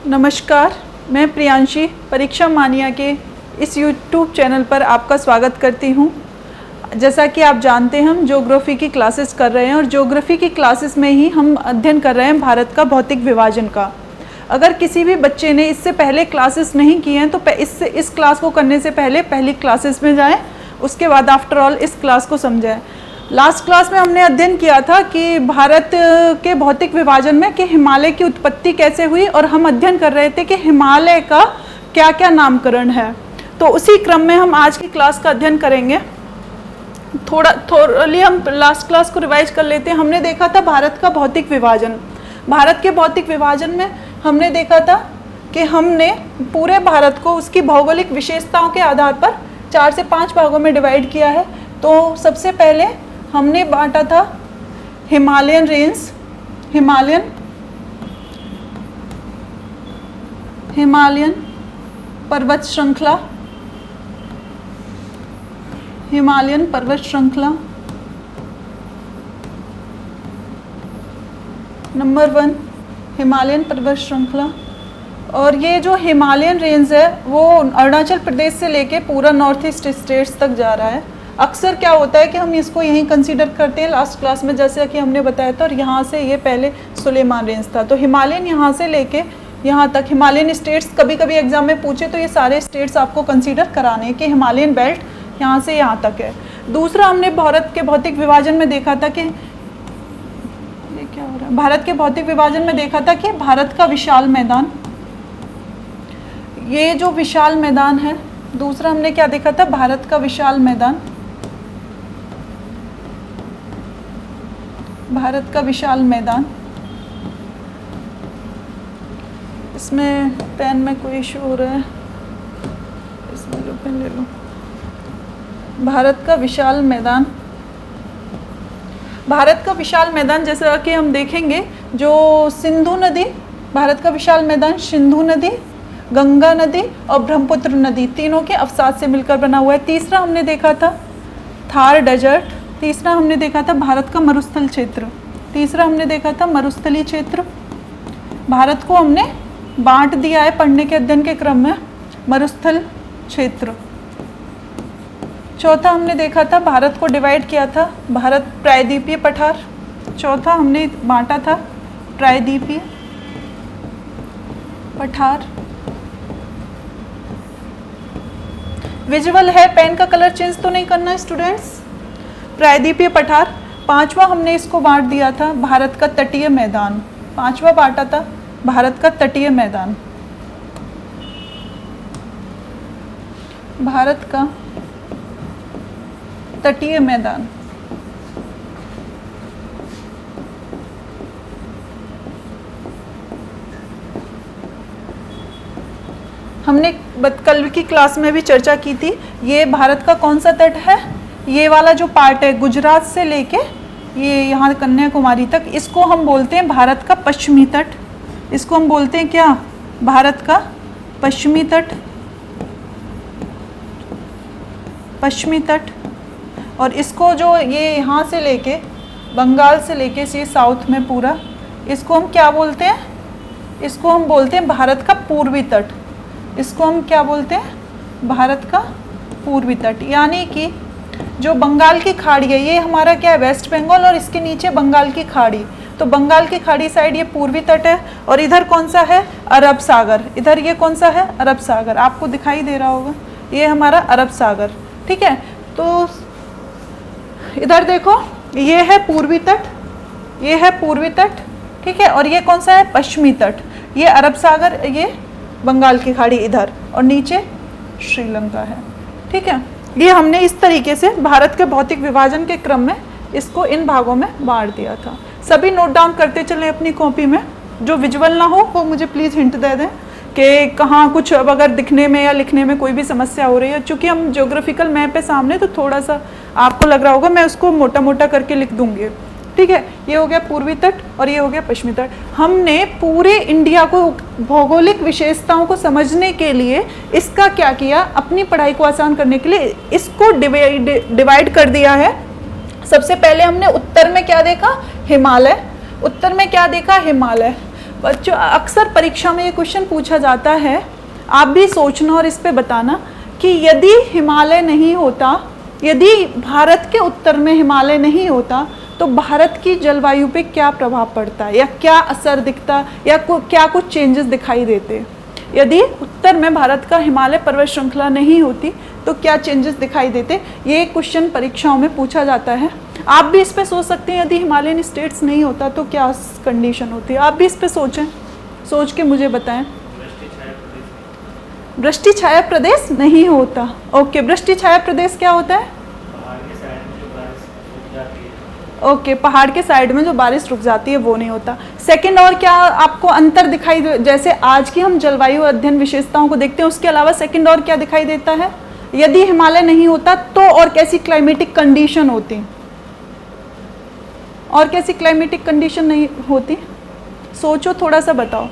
नमस्कार, मैं प्रियांशी परीक्षा मानिया के इस YouTube चैनल पर आपका स्वागत करती हूँ। जैसा कि आप जानते हैं, हम ज्योग्राफी की क्लासेस कर रहे हैं और ज्योग्राफी की क्लासेस में ही हम अध्ययन कर रहे हैं भारत का भौतिक विभाजन का। अगर किसी भी बच्चे ने इससे पहले क्लासेस नहीं किए हैं तो इस क्लास को करने से पहले पहली क्लासेस में जाएं, उसके बाद आफ्टर ऑल इस क्लास को समझें। लास्ट क्लास में हमने अध्ययन किया था कि भारत के भौतिक विभाजन में कि हिमालय की उत्पत्ति कैसे हुई, और हम अध्ययन कर रहे थे कि हिमालय का क्या क्या नामकरण है। तो उसी क्रम में हम आज की क्लास का अध्ययन करेंगे। थोड़ी हम लास्ट क्लास को रिवाइज कर लेते हैं। हमने देखा था भारत का भौतिक विभाजन। भारत के भौतिक विभाजन में हमने देखा था कि हमने पूरे भारत को उसकी भौगोलिक विशेषताओं के आधार पर 4 से 5 भागों में डिवाइड किया है। तो सबसे पहले हमने बांटा था हिमालयन रेंज, हिमालयन पर्वत श्रृंखला, हिमालयन पर्वत श्रृंखला नंबर 1, हिमालयन पर्वत श्रृंखला। और ये जो हिमालयन रेंज है वो अरुणाचल प्रदेश से लेके पूरा नॉर्थ ईस्ट स्टेट्स तक जा रहा है। अक्सर क्या होता है कि हम इसको यहीं कंसीडर करते हैं लास्ट क्लास में, जैसे कि हमने बताया था, और यहाँ से ये पहले सुलेमान रेंज था। तो हिमालयन यहाँ से लेके यहाँ तक हिमालयन स्टेट्स, कभी कभी एग्जाम में पूछे तो ये सारे स्टेट्स आपको कंसीडर कराने हैं कि हिमालयन बेल्ट यहाँ से यहाँ तक है। दूसरा हमने भारत के भौतिक विभाजन में देखा था कि ये क्या हो रहा है, भारत के भौतिक विभाजन में देखा था कि भारत का विशाल मैदान, ये जो विशाल मैदान है, दूसरा हमने क्या देखा था, भारत का विशाल मैदान, भारत का विशाल मैदान। इसमें पेन में कोई इशू हो रहा है, इसमें लो पेन ले लो। भारत का विशाल मैदान, भारत का विशाल मैदान जैसा कि हम देखेंगे, जो सिंधु नदी, भारत का विशाल मैदान सिंधु नदी, गंगा नदी और ब्रह्मपुत्र नदी तीनों के अवसाद से मिलकर बना हुआ है। तीसरा हमने देखा था थार डेजर्ट, तीसरा हमने देखा था भारत का मरुस्थल क्षेत्र, तीसरा हमने देखा था मरुस्थलीय क्षेत्र। भारत को हमने बांट दिया है पढ़ने के अध्ययन के क्रम में, मरुस्थल क्षेत्र। चौथा हमने देखा था, भारत को डिवाइड किया था, भारत प्रायद्वीपीय पठार, चौथा हमने बांटा था प्रायद्वीपीय पठार। विजुअल है, पेन का कलर चेंज तो नहीं करना स्टूडेंट्स। प्रायद्वीपीय पठार। पांचवा हमने इसको बांट दिया था भारत का तटीय मैदान, पांचवा बांटा था भारत का तटीय मैदान, भारत का तटीय मैदान। हमने कल की क्लास में भी चर्चा की थी, ये भारत का कौन सा तट है, ये वाला जो पार्ट है गुजरात से लेके ये यहाँ कन्याकुमारी तक, इसको हम बोलते हैं भारत का पश्चिमी तट। इसको हम बोलते हैं क्या, भारत का पश्चिमी तट, पश्चिमी तट। और इसको जो ये यहाँ से लेके बंगाल से लेके ये साउथ में पूरा, इसको हम क्या बोलते हैं, इसको हम बोलते हैं भारत का पूर्वी तट। इसको हम क्या बोलते हैं, भारत का पूर्वी तट। यानी कि जो बंगाल की खाड़ी है, ये हमारा क्या है, वेस्ट बंगाल, और इसके नीचे बंगाल की खाड़ी। तो बंगाल की खाड़ी साइड ये पूर्वी तट है, और इधर कौन सा है, अरब सागर। इधर ये कौन सा है, अरब सागर, आपको दिखाई दे रहा होगा, ये हमारा अरब सागर। ठीक है, तो इधर देखो, ये है पूर्वी तट, ये है पूर्वी तट, ठीक है, और ये कौन सा है, पश्चिमी तट। ये अरब सागर, ये बंगाल की खाड़ी इधर, और नीचे श्रीलंका है। ठीक है, ये हमने इस तरीके से भारत के भौतिक विभाजन के क्रम में इसको इन भागों में बांट दिया था। सभी नोट डाउन करते चलें अपनी कॉपी में। जो विजुअल ना हो वो मुझे प्लीज़ हिंट दे दें कि कहाँ कुछ अब अगर दिखने में या लिखने में कोई भी समस्या हो रही है। चूँकि हम ज्योग्राफिकल मैप है सामने, तो थोड़ा सा आपको लग रहा होगा, मैं उसको मोटा मोटा करके लिख दूँगी। ठीक है, ये हो गया पूर्वी तट और ये हो गया पश्चिमी तट। हमने पूरे इंडिया को भौगोलिक विशेषताओं को समझने के लिए इसका क्या किया, अपनी पढ़ाई को आसान करने के लिए इसको डिवाइड कर दिया है। सबसे पहले हमने उत्तर में क्या देखा, हिमालय। उत्तर में क्या देखा, हिमालय। बच्चों अक्सर परीक्षा में ये क्वेश्चन पूछा जाता है, आप भी सोचना और इस पे बताना कि यदि हिमालय नहीं होता, यदि भारत के उत्तर में हिमालय नहीं होता तो भारत की जलवायु पे क्या प्रभाव पड़ता है, या क्या असर दिखता, या क्या कुछ चेंजेस दिखाई देते। यदि उत्तर में भारत का हिमालय पर्वत श्रृंखला नहीं होती तो क्या चेंजेस दिखाई देते, ये क्वेश्चन परीक्षाओं में पूछा जाता है। आप भी इस पे सोच सकते हैं, यदि हिमालयन स्टेट्स नहीं होता तो क्या कंडीशन होती है। आप भी इस पे सोचें, सोच के मुझे बताएं। वृष्टि छाया प्रदेश नहीं होता। ओके, वृष्टि छाया प्रदेश क्या होता है? ओके, पहाड़ के साइड में जो बारिश रुक जाती है वो नहीं होता। सेकंड, और क्या आपको अंतर दिखाई दे, जैसे आज की हम जलवायु अध्ययन विशेषताओं को देखते हैं उसके अलावा सेकंड और क्या दिखाई देता है? यदि हिमालय नहीं होता तो और कैसी क्लाइमेटिक कंडीशन होती, और कैसी क्लाइमेटिक कंडीशन नहीं होती, सोचो थोड़ा सा बताओ।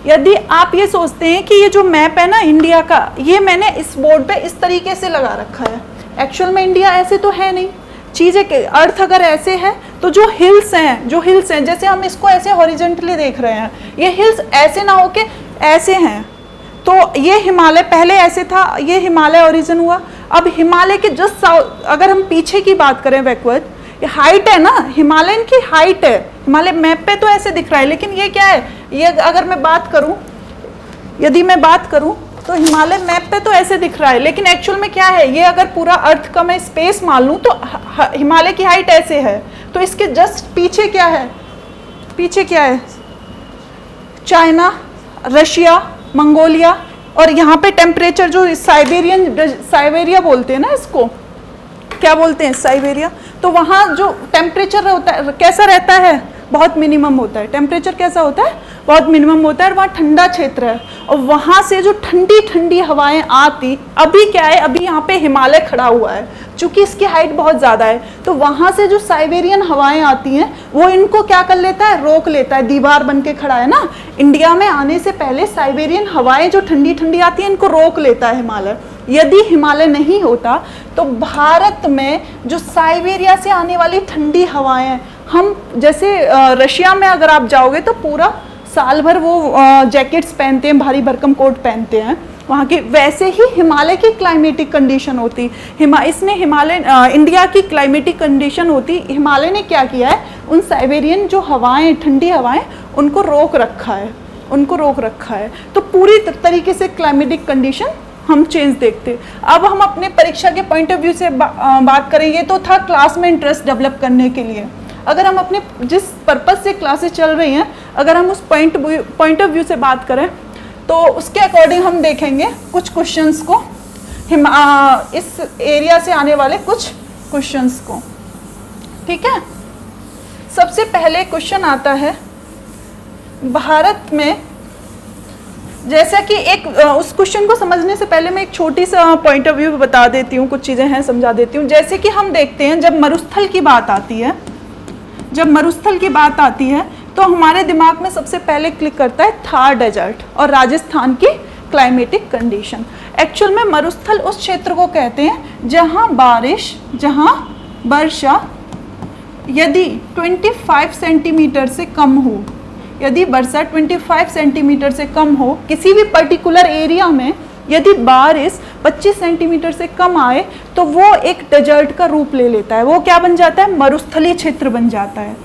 यदि आप ये सोचते हैं कि ये जो मैप है ना इंडिया का, ये मैंने इस बोर्ड पे इस तरीके से लगा रखा है, एक्चुअल में इंडिया ऐसे तो है नहीं, चीज़ें के अर्थ अगर ऐसे है तो जो हिल्स हैं जैसे हम इसको ऐसे हॉरिजेंटली देख रहे हैं, ये हिल्स ऐसे ना होके ऐसे हैं, तो ये हिमालय पहले ऐसे था, ये हिमालय ओरिजिन हुआ। अब हिमालय के जस्ट अगर हम पीछे की बात करें बैकवर्ड, ये हाइट है ना, हिमालयन की हाइट है, हिमालय मैप पे तो ऐसे दिख रहा है, लेकिन ये क्या है, ये अगर मैं बात करूं, यदि मैं बात करूं तो हिमालय मैप पे तो ऐसे दिख रहा है, लेकिन एक्चुअल में क्या है, ये अगर पूरा अर्थ का मैं स्पेस मान लूं तो हिमालय की हाइट ऐसे है, तो इसके जस्ट पीछे क्या है, पीछे क्या है, चाइना, रशिया, मंगोलिया, और यहाँ पे टेम्परेचर जो साइबेरिया बोलते हैं ना, इसको क्या बोलते हैं, साइबेरिया, तो वहाँ जो टेम्परेचर होता है कैसा रहता है, बहुत मिनिमम होता है, टेम्परेचर कैसा होता है, बहुत मिनिमम होता है, और वहाँ ठंडा क्षेत्र है, और वहाँ से जो ठंडी ठंडी हवाएं आती, अभी क्या है, अभी यहाँ पे हिमालय खड़ा हुआ है, चूंकि इसकी हाइट बहुत ज़्यादा है, तो वहाँ से जो साइबेरियन हवाएं आती हैं वो इनको क्या कर लेता है, रोक लेता है, दीवार बन के खड़ा है ना, इंडिया में आने से पहले साइबेरियन हवाएं जो ठंडी ठंडी आती हैं इनको रोक लेता है हिमालय। यदि हिमालय नहीं होता तो भारत में जो साइबेरिया से आने वाली ठंडी हवाएं, हम जैसे रशिया में अगर आप जाओगे तो पूरा साल भर वो जैकेट्स पहनते हैं, भारी भरकम कोट पहनते हैं वहाँ की, वैसे ही हिमालय की क्लाइमेटिक कंडीशन होती, इसने हिमालय इंडिया की क्लाइमेटिक कंडीशन होती, हिमालय ने क्या किया है, उन साइबेरियन जो हवाएं, ठंडी हवाएं, उनको रोक रखा है, उनको रोक रखा है, तो पूरी तरीके से क्लाइमेटिक कंडीशन हम चेंज देखते। अब हम अपने परीक्षा के पॉइंट ऑफ व्यू से बात करें, ये तो था क्लास में इंटरेस्ट डेवलप करने के लिए। अगर हम अपने जिस पर्पस से क्लासेस चल रही हैं, अगर हम उस पॉइंट ऑफ व्यू से बात करें तो उसके अकॉर्डिंग हम देखेंगे कुछ क्वेश्चंस को, इस एरिया से आने वाले कुछ क्वेश्चंस को, ठीक है। सबसे पहले क्वेश्चन आता है, भारत में, जैसा कि एक उस क्वेश्चन को समझने से पहले मैं एक छोटी सा पॉइंट ऑफ व्यू बता देती हूँ, कुछ चीज़ें हैं समझा देती हूँ। जैसे कि हम देखते हैं जब मरुस्थल की बात आती है, जब मरुस्थल की बात आती है तो हमारे दिमाग में सबसे पहले क्लिक करता है थार डेजर्ट और राजस्थान की क्लाइमेटिक कंडीशन। एक्चुअल में मरुस्थल उस क्षेत्र को कहते हैं जहाँ बारिश, जहाँ वर्षा यदि 25 सेंटीमीटर से कम हो, यदि वर्षा 25 सेंटीमीटर से कम हो, किसी भी पर्टिकुलर एरिया में यदि बारिश 25 सेंटीमीटर से कम आए तो वो एक डेजर्ट का रूप ले लेता है, वो क्या बन जाता है, मरुस्थलीय क्षेत्र बन जाता है,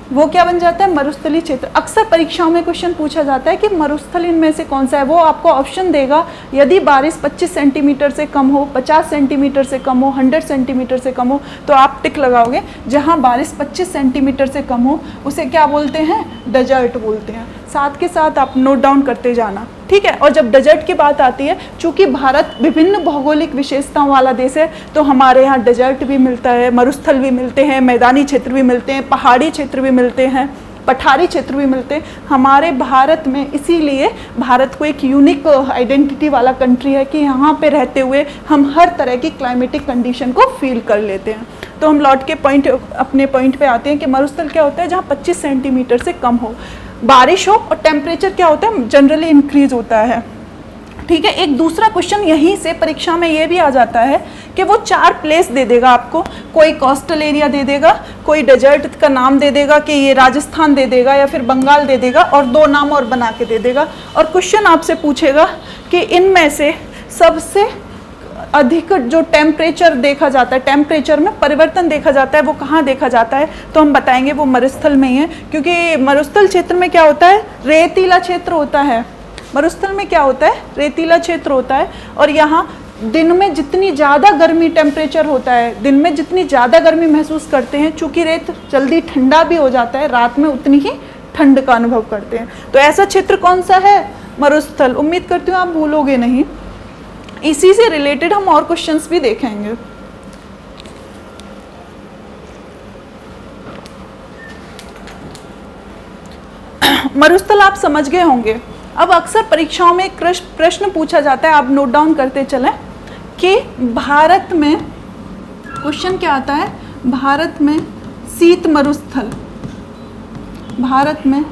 वो क्या बन जाता है, मरुस्थलीय क्षेत्र। अक्सर परीक्षाओं में क्वेश्चन पूछा जाता है कि मरुस्थल इनमें से कौन सा है, वो आपको ऑप्शन देगा, यदि बारिश 25 सेंटीमीटर से कम हो, 50 सेंटीमीटर से कम हो, 100 सेंटीमीटर से कम हो, तो आप टिक लगाओगे। जहाँ बारिश 25 सेंटीमीटर से कम हो उसे क्या बोलते हैं, डेजर्ट बोलते हैं। साथ के साथ आप नोट डाउन करते जाना, ठीक है। और जब डेजर्ट की बात आती है, चूंकि भारत विभिन्न भौगोलिक विशेषताओं वाला देश है, तो हमारे यहाँ डेजर्ट भी मिलता है, मरुस्थल भी मिलते हैं, मैदानी क्षेत्र भी मिलते हैं, पहाड़ी क्षेत्र भी मिलते हैं, पठारी क्षेत्र भी मिलते हैं हमारे भारत में। इसीलिए भारत को एक यूनिक आइडेंटिटी वाला कंट्री है कि यहाँ पे रहते हुए हम हर तरह की क्लाइमेटिक कंडीशन को फील कर लेते हैं। तो हम लौट के अपने पॉइंट पे आते हैं कि मरुस्थल क्या होता है, जहाँ 25 सेंटीमीटर से कम हो बारिश हो, और टेम्परेचर क्या होता है, जनरली इंक्रीज होता है, ठीक है। एक दूसरा क्वेश्चन यहीं से परीक्षा में ये भी आ जाता है कि वो 4 प्लेस दे देगा आपको, कोई कोस्टल एरिया दे देगा, कोई डेजर्ट का नाम दे देगा कि ये राजस्थान दे देगा या फिर बंगाल दे देगा, और 2 नाम और बना के दे देगा। और क्वेश्चन आपसे पूछेगा कि इनमें से सबसे अधिक जो टेम्परेचर देखा जाता है, टेम्परेचर में परिवर्तन देखा जाता है, वो कहाँ देखा जाता है, तो हम बताएंगे वो मरुस्थल में ही है। क्योंकि मरुस्थल क्षेत्र में क्या होता है, रेतीला क्षेत्र होता है। मरुस्थल में क्या होता है, रेतीला क्षेत्र होता है। और यहाँ दिन में जितनी ज़्यादा गर्मी टेम्परेचर होता है, दिन में जितनी ज़्यादा गर्मी महसूस करते हैं, चूँकि रेत जल्दी ठंडा भी हो जाता है, रात में उतनी ही ठंड का अनुभव करते हैं। तो ऐसा क्षेत्र कौन सा है, मरुस्थल। उम्मीद करती हूँ आप भूलोगे नहीं। इसी से रिलेटेड हम और क्वेश्चंस भी देखेंगे। मरुस्थल आप समझ गए होंगे। अब अक्सर परीक्षाओं में एक प्रश्न पूछा जाता है, आप नोट डाउन करते चलें, कि भारत में, क्वेश्चन क्या आता है, भारत में शीत मरुस्थल, भारत में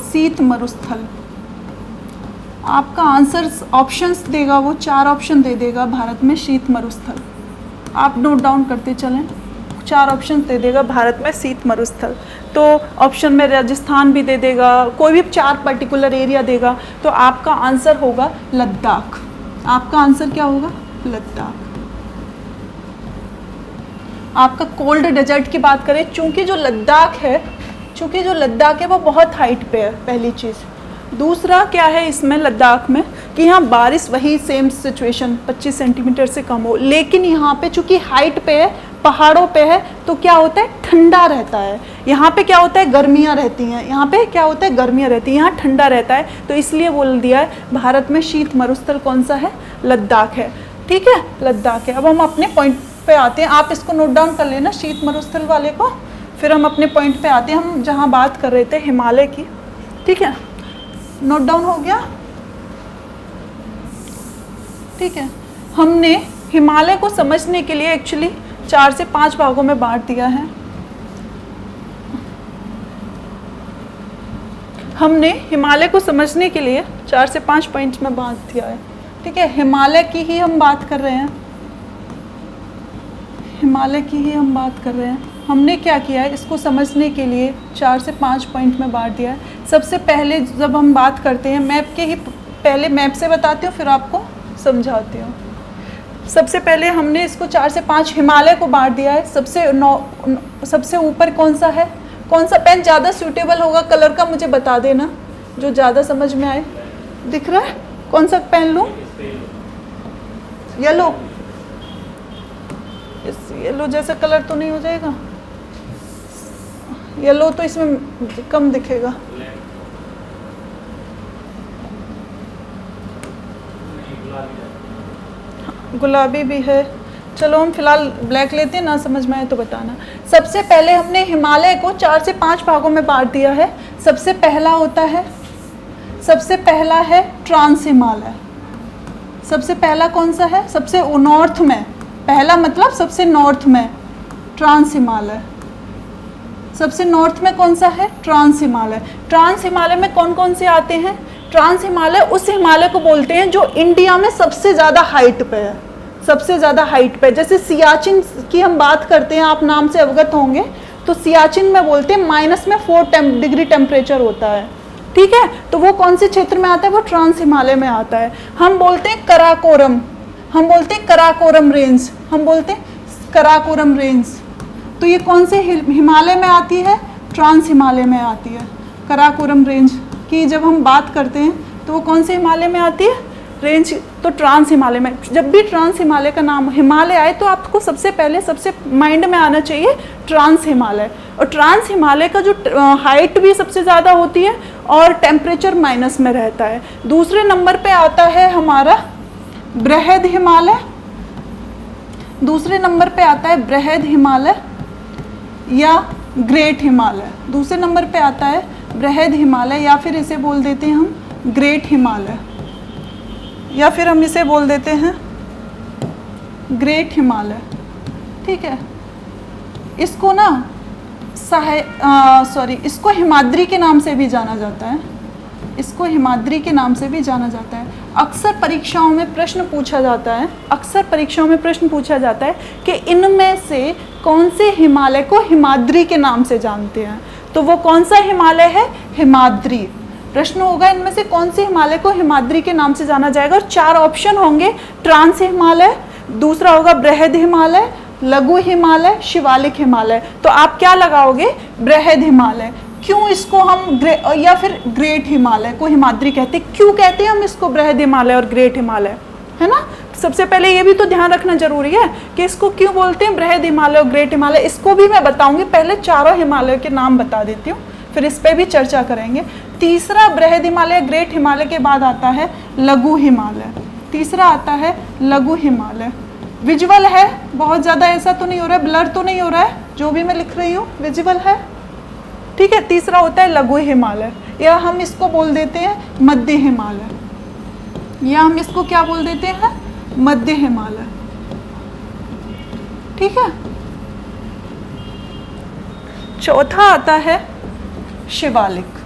शीत मरुस्थल, आपका आंसर ऑप्शंस देगा, वो 4 ऑप्शन दे देगा, भारत में शीत मरुस्थल। आप नोट डाउन करते चलें, 4 ऑप्शन दे देगा भारत में शीत मरुस्थल। तो ऑप्शन में राजस्थान भी दे देगा, कोई भी 4 पर्टिकुलर एरिया देगा, तो आपका आंसर होगा लद्दाख। आपका आंसर क्या होगा, लद्दाख। आपका कोल्ड डेजर्ट की बात करें, चूंकि जो लद्दाख है वो बहुत हाइट पे है, पहली चीज़। दूसरा क्या है इसमें लद्दाख में, कि यहाँ बारिश वही सेम सिचुएशन 25 सेंटीमीटर से कम हो, लेकिन यहाँ पे चूंकि हाइट पे है, पहाड़ों पे है, तो क्या होता है, ठंडा रहता है। यहाँ पे क्या होता है, गर्मियाँ रहती हैं, यहाँ पे क्या होता है, गर्मियाँ रहती हैं, यहाँ ठंडा रहता है। तो इसलिए बोल दिया है भारत में शीत मरुस्थल कौन सा है, लद्दाख है। ठीक है, लद्दाख है। अब हम अपने पॉइंट पे आते हैं, आप इसको नोट डाउन कर लेना, शीत मरुस्थल वाले को। फिर हम अपने पॉइंट पे आते हैं, हम जहाँ बात कर रहे थे हिमालय की। ठीक है, नोट डाउन हो गया। ठीक है, हमने हिमालय को समझने के लिए एक्चुअली 4 से 5 भागों में बांट दिया है। हमने हिमालय को समझने के लिए 4 से 5 पॉइंट्स में बांट दिया है। ठीक है, हिमालय की ही हम बात कर रहे हैं, हिमालय की ही हम बात कर रहे हैं। हमने क्या किया है, इसको समझने के लिए 4 से 5 पॉइंट में बांट दिया है। सबसे पहले जब हम बात करते हैं, मैप के ही पहले मैप से बताती हूँ, फिर आपको समझाती हूँ। सबसे पहले हमने इसको 4 से 5 हिमालय को बांट दिया है। सबसे ऊपर कौन सा है, कौन सा पेन ज़्यादा सूटेबल होगा, कलर का मुझे बता देना, जो ज़्यादा समझ में आए। दिख रहा है, कौन सा पेन लूँ, येलो, इस येलो जैसा कलर तो नहीं हो जाएगा, येलो तो इसमें कम दिखेगा। गुलाबी भी है, चलो हम फिलहाल ब्लैक लेते हैं, ना समझ में आए तो बताना। सबसे पहले हमने हिमालय को 4 से 5 भागों में बांट दिया है। सबसे पहला होता है, सबसे पहला है ट्रांस हिमालय। सबसे पहला कौन सा है, सबसे नॉर्थ में, पहला मतलब सबसे नॉर्थ में ट्रांस हिमालय। सबसे नॉर्थ में कौन सा है, ट्रांस हिमालय। ट्रांस हिमालय में कौन कौन से आते हैं, ट्रांस हिमालय उस हिमालय को बोलते हैं जो इंडिया में सबसे ज़्यादा हाइट पे है, सबसे ज़्यादा हाइट पे। जैसे सियाचिन की हम बात करते हैं, आप नाम से अवगत होंगे, तो सियाचिन में बोलते हैं -4 डिग्री टेम्परेचर होता है। ठीक है, तो वो कौन से क्षेत्र में आता है, वो ट्रांस हिमालय में आता है। हम बोलते हैं कराकोरम, हम बोलते हैं कराकोरम रेंज, हम बोलते हैं कराकोरम रेंज। तो ये कौन से हिमालय में आती है, ट्रांस हिमालय में आती है। कराकोरम रेंज की जब हम बात करते हैं तो वो कौन से हिमालय में आती है, रेंज, तो ट्रांस हिमालय में। जब भी ट्रांस हिमालय का नाम हिमालय आए तो आपको सबसे पहले सबसे माइंड में आना चाहिए ट्रांस हिमालय। और ट्रांस हिमालय का जो हाइट भी सबसे ज़्यादा होती है और टेम्परेचर माइनस में रहता है। दूसरे नंबर पे आता है हमारा बृहद हिमालय, दूसरे नंबर पे आता है बृहद हिमालय या ग्रेट हिमालय। दूसरे नंबर पे आता है बृहद हिमालय, या फिर इसे बोल देते हैं हम ग्रेट हिमालय, या फिर हम इसे बोल देते हैं ग्रेट हिमालय। ठीक है, इसको ना इसको हिमाद्री के नाम से भी जाना जाता है, इसको हिमाद्री के नाम से भी जाना जाता है। अक्सर परीक्षाओं में प्रश्न पूछा जाता है, अक्सर परीक्षाओं में प्रश्न पूछा जाता है कि इनमें से कौन से हिमालय को हिमाद्री के नाम से जानते हैं। तो वो कौन सा हिमालय है? हिमाद्री। प्रश्न होगा इनमें से कौन से हिमालय को हिमाद्री के नाम से जाना जाएगा, और 4 ऑप्शन होंगे, ट्रांस हिमालय, दूसरा होगा बृहद हिमालय, लघु हिमालय, शिवालिक हिमालय। तो आप क्या लगाओगे? बृहद हिमालय। क्यों इसको हम या फिर ग्रेट हिमालय को हिमाद्री कहते हैं? क्यों कहते हैं हम इसको बृहद हिमालय और ग्रेट हिमालय, है ना? सबसे पहले ये भी तो ध्यान रखना जरूरी है कि इसको क्यों बोलते हैं बृहद हिमालय और ग्रेट हिमालय। इसको भी मैं बताऊंगी, पहले चारों हिमालय के नाम बता देती हूँ, फिर इस पर भी चर्चा करेंगे। तीसरा बृहद हिमालय ग्रेट हिमालय के बाद आता है लघु हिमालय। तीसरा आता है लघु हिमालय। विजुअल है, बहुत ज़्यादा ऐसा तो नहीं हो रहा है, ब्लर तो नहीं हो रहा है, जो भी मैं लिख रही हूँ विजुअल है, ठीक है। तीसरा होता है लघु हिमालय, या हम इसको बोल देते हैं मध्य हिमालय, या हम इसको क्या बोल देते हैं? मध्य हिमालय, ठीक है। चौथा आता है शिवालिक।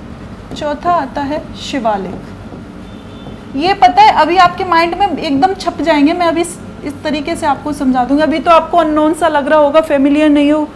चौथा आता है शिवालिक। ये पता है अभी आपके माइंड में एकदम छप जाएंगे, मैं अभी इस तरीके से आपको समझा दूंगी। अभी तो आपको अननोन सा लग रहा होगा, फेमिलियर नहीं हो,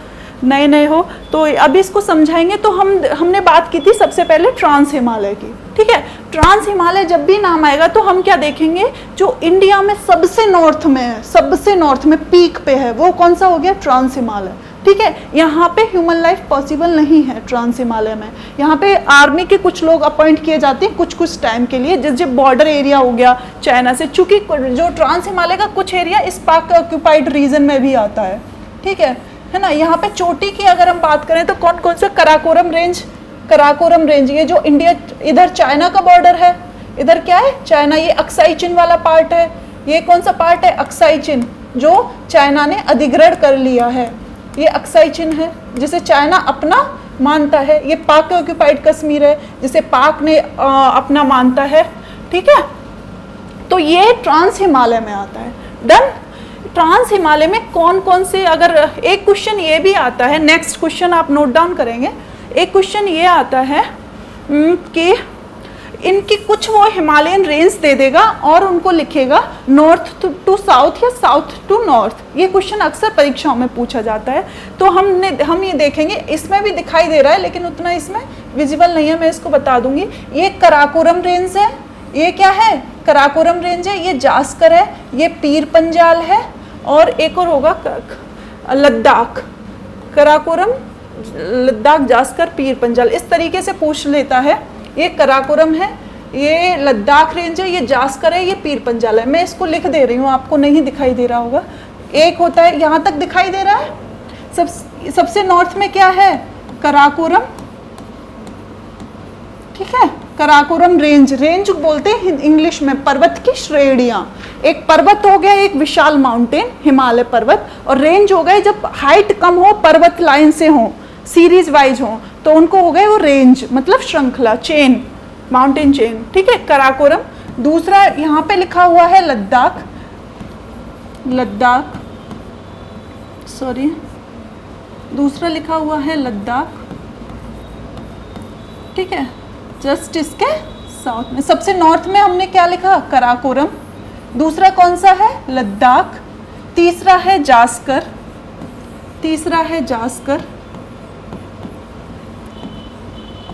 नए नए हो, तो अभी इसको समझाएंगे। तो हमने बात की थी सबसे पहले ट्रांस हिमालय की, ठीक है। ट्रांस हिमालय जब भी नाम आएगा तो हम क्या देखेंगे? जो इंडिया में सबसे नॉर्थ में है, सबसे नॉर्थ में पीक पे है, वो कौन सा हो गया? ट्रांस हिमालय, ठीक है। यहाँ पे ह्यूमन लाइफ पॉसिबल नहीं है ट्रांस हिमालय में। यहाँ पे आर्मी के कुछ लोग अपॉइंट किए जाते हैं कुछ कुछ टाइम के लिए, जैसे बॉर्डर एरिया हो गया चाइना से, चूंकि जो ट्रांस हिमालय का कुछ एरिया इस पाक ऑक्यूपाइड रीजन में भी आता है, ठीक है ना। यहाँ पे चोटी की अगर हम बात करें तो कौन कौन सा? कराकोरम रेंज, कराकोरम रेंज, ये जो इंडिया, इधर चाइना का बॉर्डर है, इधर क्या है? चाइना। ये अक्साई चिन वाला पार्ट है, ये कौन सा पार्ट है? अक्साई चिन, जो चाइना ने अधिग्रहण कर लिया है, ये अक्साई चिन है, जिसे चाइना अपना मानता है। ये पाक ऑक्यूपाइड कश्मीर है, जिसे पाक ने अपना मानता है, ठीक है। तो ये ट्रांस हिमालय में आता है। डन। ट्रांस हिमालय में कौन कौन से, अगर एक क्वेश्चन ये भी आता है, नेक्स्ट क्वेश्चन आप नोट डाउन करेंगे। एक क्वेश्चन ये आता है कि इनकी कुछ वो हिमालयन रेंज दे देगा और उनको लिखेगा नॉर्थ टू साउथ या साउथ टू नॉर्थ। ये क्वेश्चन अक्सर परीक्षाओं में पूछा जाता है। तो हम ये देखेंगे, इसमें भी दिखाई दे रहा है लेकिन उतना इसमें विजिबल नहीं है, मैं इसको बता दूंगी। ये कराकोरम रेंज है, ये क्या है? कराकोरम रेंज है। ये जास्कर है, ये पीर पंजाल है, और एक और होगा लद्दाख। कराकोरम, लद्दाख, जास्कर, पीर पंजाल, इस तरीके से पूछ लेता है। ये कराकोरम है, ये लद्दाख रेंज है, ये जास्कर है, ये पीर पंजाल है। मैं इसको लिख दे रही हूँ, आपको नहीं दिखाई दे रहा होगा। एक होता है, यहाँ तक दिखाई दे रहा है। सबसे नॉर्थ में क्या है? कराकोरम, ठीक है। कराकोरम रेंज, रेंज बोलते हैं इंग्लिश में पर्वत की श्रेणियां। एक पर्वत हो गया, एक विशाल माउंटेन हिमालय पर्वत, और रेंज हो गए जब हाइट कम हो, पर्वत लाइन से हो, सीरीज वाइज हो, तो उनको हो गए वो रेंज, मतलब श्रृंखला, चेन, माउंटेन चेन, ठीक है। कराकोरम। दूसरा यहाँ पे लिखा हुआ है लद्दाख, लद्दाख, सॉरी, दूसरा लिखा हुआ है लद्दाख, ठीक है, जस्ट इसके साउथ में। सबसे नॉर्थ में हमने क्या लिखा? कराकोरम। दूसरा कौन सा है? लद्दाख। तीसरा है जास्कर, तीसरा है जास्कर,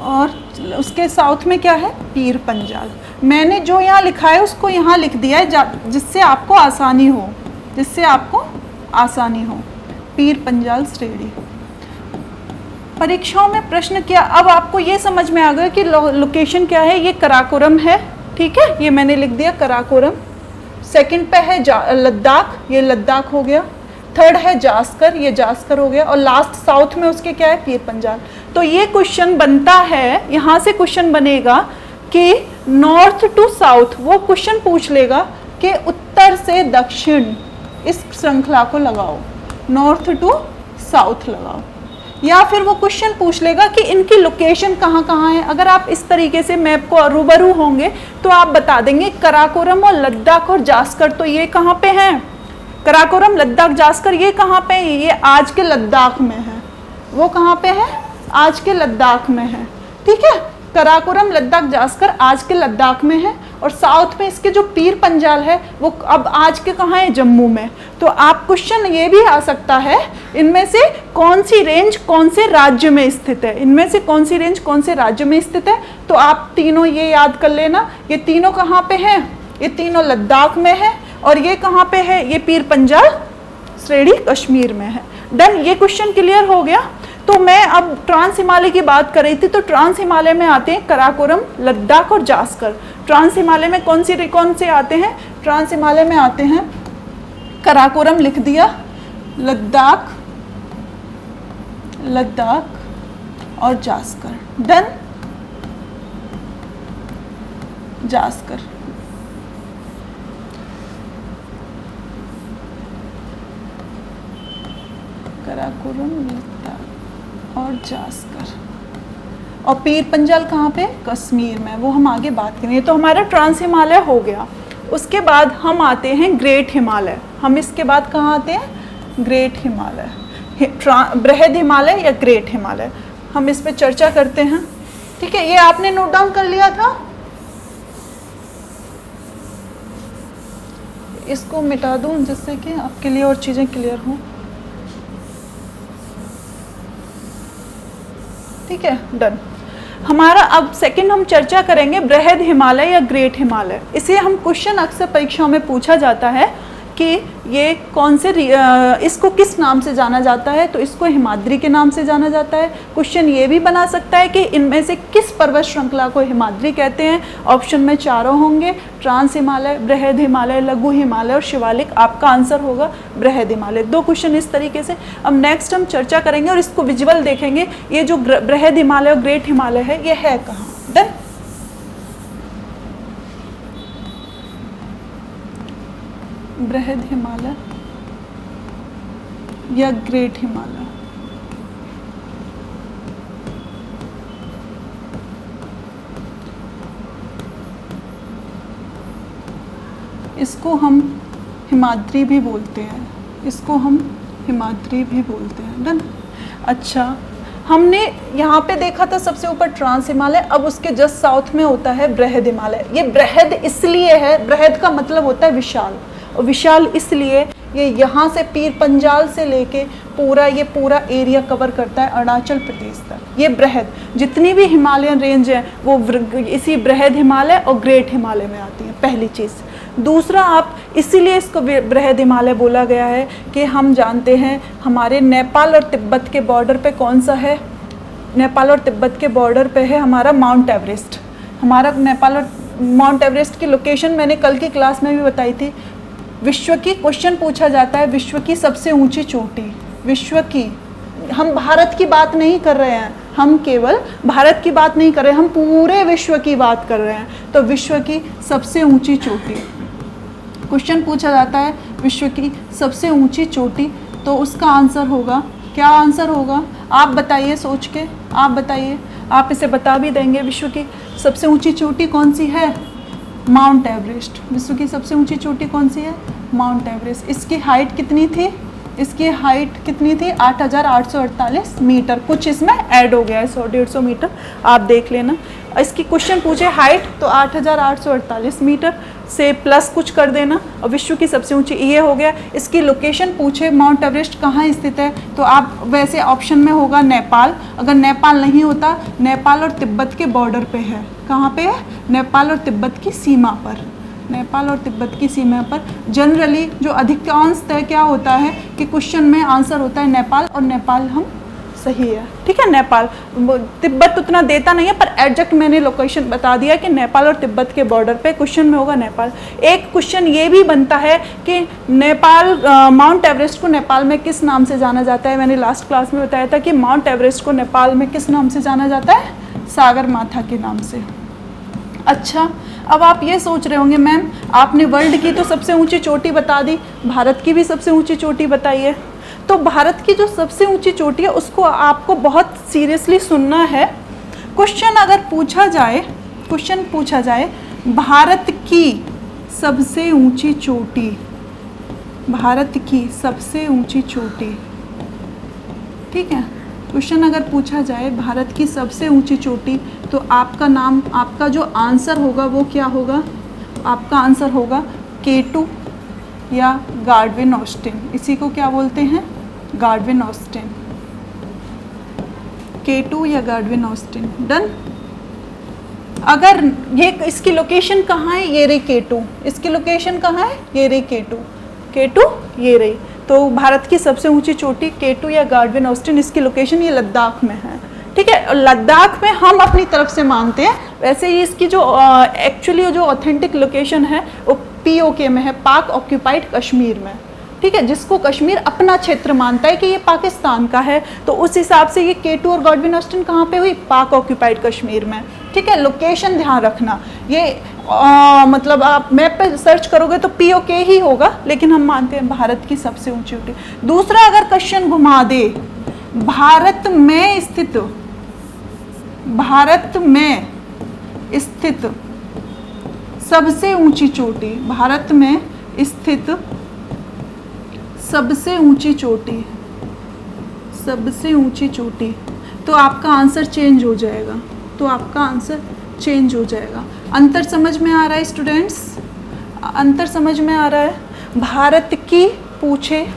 और उसके साउथ में क्या है? पीर पंजाल। मैंने जो यहाँ लिखा है उसको यहाँ लिख दिया है जिससे आपको आसानी हो, जिससे आपको आसानी हो। पीर पंजाल श्रेणी। परीक्षाओं में प्रश्न क्या, अब आपको ये समझ में आ गया कि लोकेशन क्या है। ये कराकोरम है, ठीक है, ये मैंने लिख दिया कराकोरम। सेकंड पे है लद्दाख, ये लद्दाख हो गया। थर्ड है जास्कर, ये जास्कर हो गया। और लास्ट साउथ में उसके क्या है? पीर पंजाल। तो ये क्वेश्चन बनता है, यहाँ से क्वेश्चन बनेगा कि नॉर्थ टू साउथ, वो क्वेश्चन पूछ लेगा कि उत्तर से दक्षिण इस श्रृंखला को लगाओ, नॉर्थ टू साउथ लगाओ। या फिर वो क्वेश्चन पूछ लेगा कि इनकी लोकेशन कहाँ कहाँ है। अगर आप इस तरीके से मैप को रूबरू होंगे तो आप बता देंगे कराकोरम और लद्दाख और जास्कर, तो ये कहाँ पे हैं? कराकोरम, लद्दाख, जास्कर, ये कहाँ पे है? ये आज के लद्दाख में है। वो कहाँ पे है? आज के लद्दाख में है, ठीक है। कराकोरम, लद्दाख, जास्कर आज के लद्दाख में है। और साउथ में इसके जो पीर पंजाल है वो अब आज के कहाँ है, जम्मू में। तो आप क्वेश्चन ये भी आ सकता है, इनमें से कौन सी रेंज कौन से राज्य में स्थित है, इनमें से कौन सी रेंज कौन से राज्य में स्थित है। तो आप तीनों ये याद कर लेना, ये तीनों कहाँ पे हैं, ये तीनों लद्दाख में है, और ये कहाँ पे है, ये पीर पंजाल श्रेणी कश्मीर में है। डन, ये क्वेश्चन क्लियर हो गया। तो मैं अब ट्रांस हिमालय की बात कर रही थी, तो ट्रांस हिमालय में आते हैं कराकोरम, लद्दाख और जास्कर। ट्रांस हिमालय में कौन से आते हैं, ट्रांस हिमालय में आते हैं कराकोरम लिख दिया, लद्दाख और जास्कर। डन, जास्कर। कराकोरम, लद्दाख और जास्कर। और पीर पंजाल कहाँ पे, कश्मीर में, वो हम आगे बात करेंगे। तो हमारा ट्रांस हिमालय हो गया। उसके बाद हम आते हैं ग्रेट हिमालय। हम इसके बाद कहाँ आते हैं, ग्रेट हिमालय, बृहद हिमालय या ग्रेट हिमालय। हम इस पे चर्चा करते हैं। ठीक है, ये आपने नोट डाउन कर लिया था, इसको मिटा दूं जिससे कि आपके लिए और चीज़ें क्लियर हों। ठीक है, डन। हमारा अब सेकंड हम चर्चा करेंगे बृहद हिमालय या ग्रेट हिमालय। इसे हम क्वेश्चन अक्सर परीक्षाओं में पूछा जाता है कि ये कौन से इसको किस नाम से जाना जाता है, तो इसको हिमाद्री के नाम से जाना जाता है। क्वेश्चन ये भी बना सकता है कि इनमें से किस पर्वत श्रृंखला को हिमाद्री कहते हैं। ऑप्शन में चारों होंगे, ट्रांस हिमालय, बृहद हिमालय, लघु हिमालय और शिवालिक। आपका आंसर होगा बृहद हिमालय। 2 क्वेश्चन इस तरीके से। अब नेक्स्ट हम चर्चा करेंगे और इसको विजुअल देखेंगे, ये जो बृहद हिमालय और ग्रेट हिमालय है ये है कहाँ। डन, बृहद हिमालय या ग्रेट हिमालय। इसको हम हिमाद्री भी बोलते हैं, इसको हम हिमाद्री भी बोलते हैं। डन। अच्छा, हमने यहाँ पे देखा था सबसे ऊपर ट्रांस हिमालय, अब उसके जस्ट साउथ में होता है बृहद हिमालय। ये बृहद इसलिए है, बृहद का मतलब होता है विशाल, और विशाल इसलिए ये यहाँ से पीर पंजाल से लेके ये पूरा एरिया कवर करता है अरुणाचल प्रदेश तक। ये बृहद, जितनी भी हिमालयन रेंज है वो इसी बृहद हिमालय और ग्रेट हिमालय में आती है, पहली चीज़। दूसरा, आप इसीलिए इसको बृहद हिमालय बोला गया है कि हम जानते हैं हमारे नेपाल और तिब्बत के बॉर्डर पे कौन सा है, नेपाल और तिब्बत के बॉर्डर पे है हमारा माउंट एवरेस्ट। हमारा नेपाल और माउंट एवरेस्ट की लोकेशन मैंने कल की क्लास में भी बताई थी। विश्व की क्वेश्चन पूछा जाता है, विश्व की सबसे ऊंची चोटी, विश्व की, हम भारत की बात नहीं कर रहे हैं, हम केवल भारत की बात नहीं कर रहे हैं, हम पूरे विश्व की बात कर रहे हैं। तो विश्व की सबसे ऊंची चोटी क्वेश्चन पूछा जाता है, विश्व की सबसे ऊंची चोटी, तो उसका आंसर होगा, क्या आंसर होगा आप बताइए, सोच के आप बताइए, आप इसे बता भी देंगे। विश्व की सबसे ऊंची चोटी कौन सी है, माउंट एवरेस्ट। विश्व की सबसे ऊंची चोटी कौन सी है, माउंट एवरेस्ट। इसकी हाइट कितनी थी, इसकी हाइट कितनी थी, 8,848 मीटर। कुछ इसमें ऐड हो गया है, 100-150 मीटर, आप देख लेना। इसकी क्वेश्चन पूछे हाइट तो 8,848 मीटर से प्लस कुछ कर देना, और विश्व की सबसे ऊंची ये हो गया। इसकी लोकेशन पूछे माउंट एवरेस्ट कहाँ स्थित है, तो आप वैसे ऑप्शन में होगा नेपाल। अगर नेपाल नहीं होता, नेपाल और तिब्बत के बॉर्डर पे है। कहाँ पे है, नेपाल और तिब्बत की सीमा पर, नेपाल और तिब्बत की सीमा पर। जनरली जो अधिकांशतः क्या होता है कि क्वेश्चन में आंसर होता है नेपाल, और नेपाल हम सही है। ठीक है, नेपाल, तिब्बत उतना देता नहीं है, पर एग्जैक्ट मैंने लोकेशन बता दिया कि नेपाल और तिब्बत के बॉर्डर पे क्वेश्चन में होगा नेपाल। एक क्वेश्चन ये भी बनता है कि नेपाल, माउंट एवरेस्ट को नेपाल में किस नाम से जाना जाता है। मैंने लास्ट क्लास में बताया था कि माउंट एवरेस्ट को नेपाल में किस नाम से जाना जाता है, सागर माथा के नाम से। अच्छा, अब आप ये सोच रहे होंगे मैम आपने वर्ल्ड की तो सबसे ऊंची चोटी बता दी, भारत की भी सबसे ऊंची चोटी बताइए। तो भारत की जो सबसे ऊंची चोटी है उसको आपको बहुत सीरियसली सुनना है। क्वेश्चन अगर पूछा जाए, क्वेश्चन पूछा जाए भारत की सबसे ऊंची चोटी, भारत की सबसे ऊंची चोटी, ठीक है, क्वेश्चन अगर पूछा जाए भारत की सबसे ऊंची चोटी, तो आपका नाम, आपका जो आंसर होगा वो क्या होगा, आपका आंसर होगा K2 या गार्डविन ऑस्टिन। इसी को क्या बोलते हैं? Godwin Austin. K2 या गार्डविन ऑस्टिन। डन। अगर ये इसकी लोकेशन कहाँ है? ये रही K2। इसकी लोकेशन कहाँ है? ये रही K2। K2 ये रही। तो भारत की सबसे ऊंची चोटी K2 या गार्डविन ऑस्टिन, इसकी लोकेशन ये लद्दाख में है। ठीक है, लद्दाख में हम अपनी तरफ से मानते हैं, वैसे ही इसकी जो एक्चुअली जो ऑथेंटिक लोकेशन है वो POK में है, पाक ऑक्यूपाइड कश्मीर में। ठीक है, जिसको कश्मीर अपना क्षेत्र मानता है कि ये पाकिस्तान का है, तो उस हिसाब से ये K2 और गार्डविन ऑस्टिन कहाँ पे हुई? पाक ऑक्यूपाइड कश्मीर में। ठीक है, लोकेशन ध्यान रखना। ये मतलब आप मैप पे सर्च करोगे तो POK ही होगा, लेकिन हम मानते हैं भारत की सबसे ऊंची चोटी। दूसरा, अगर क्वेश्चन घुमा दे भारत में स्थित सबसे ऊंची चोटी, भारत में स्थित सबसे ऊंची चोटी, तो आपका आंसर चेंज हो जाएगा। अंतर समझ में आ रहा है स्टूडेंट्स? अंतर समझ में आ रहा है? भारत की पूछे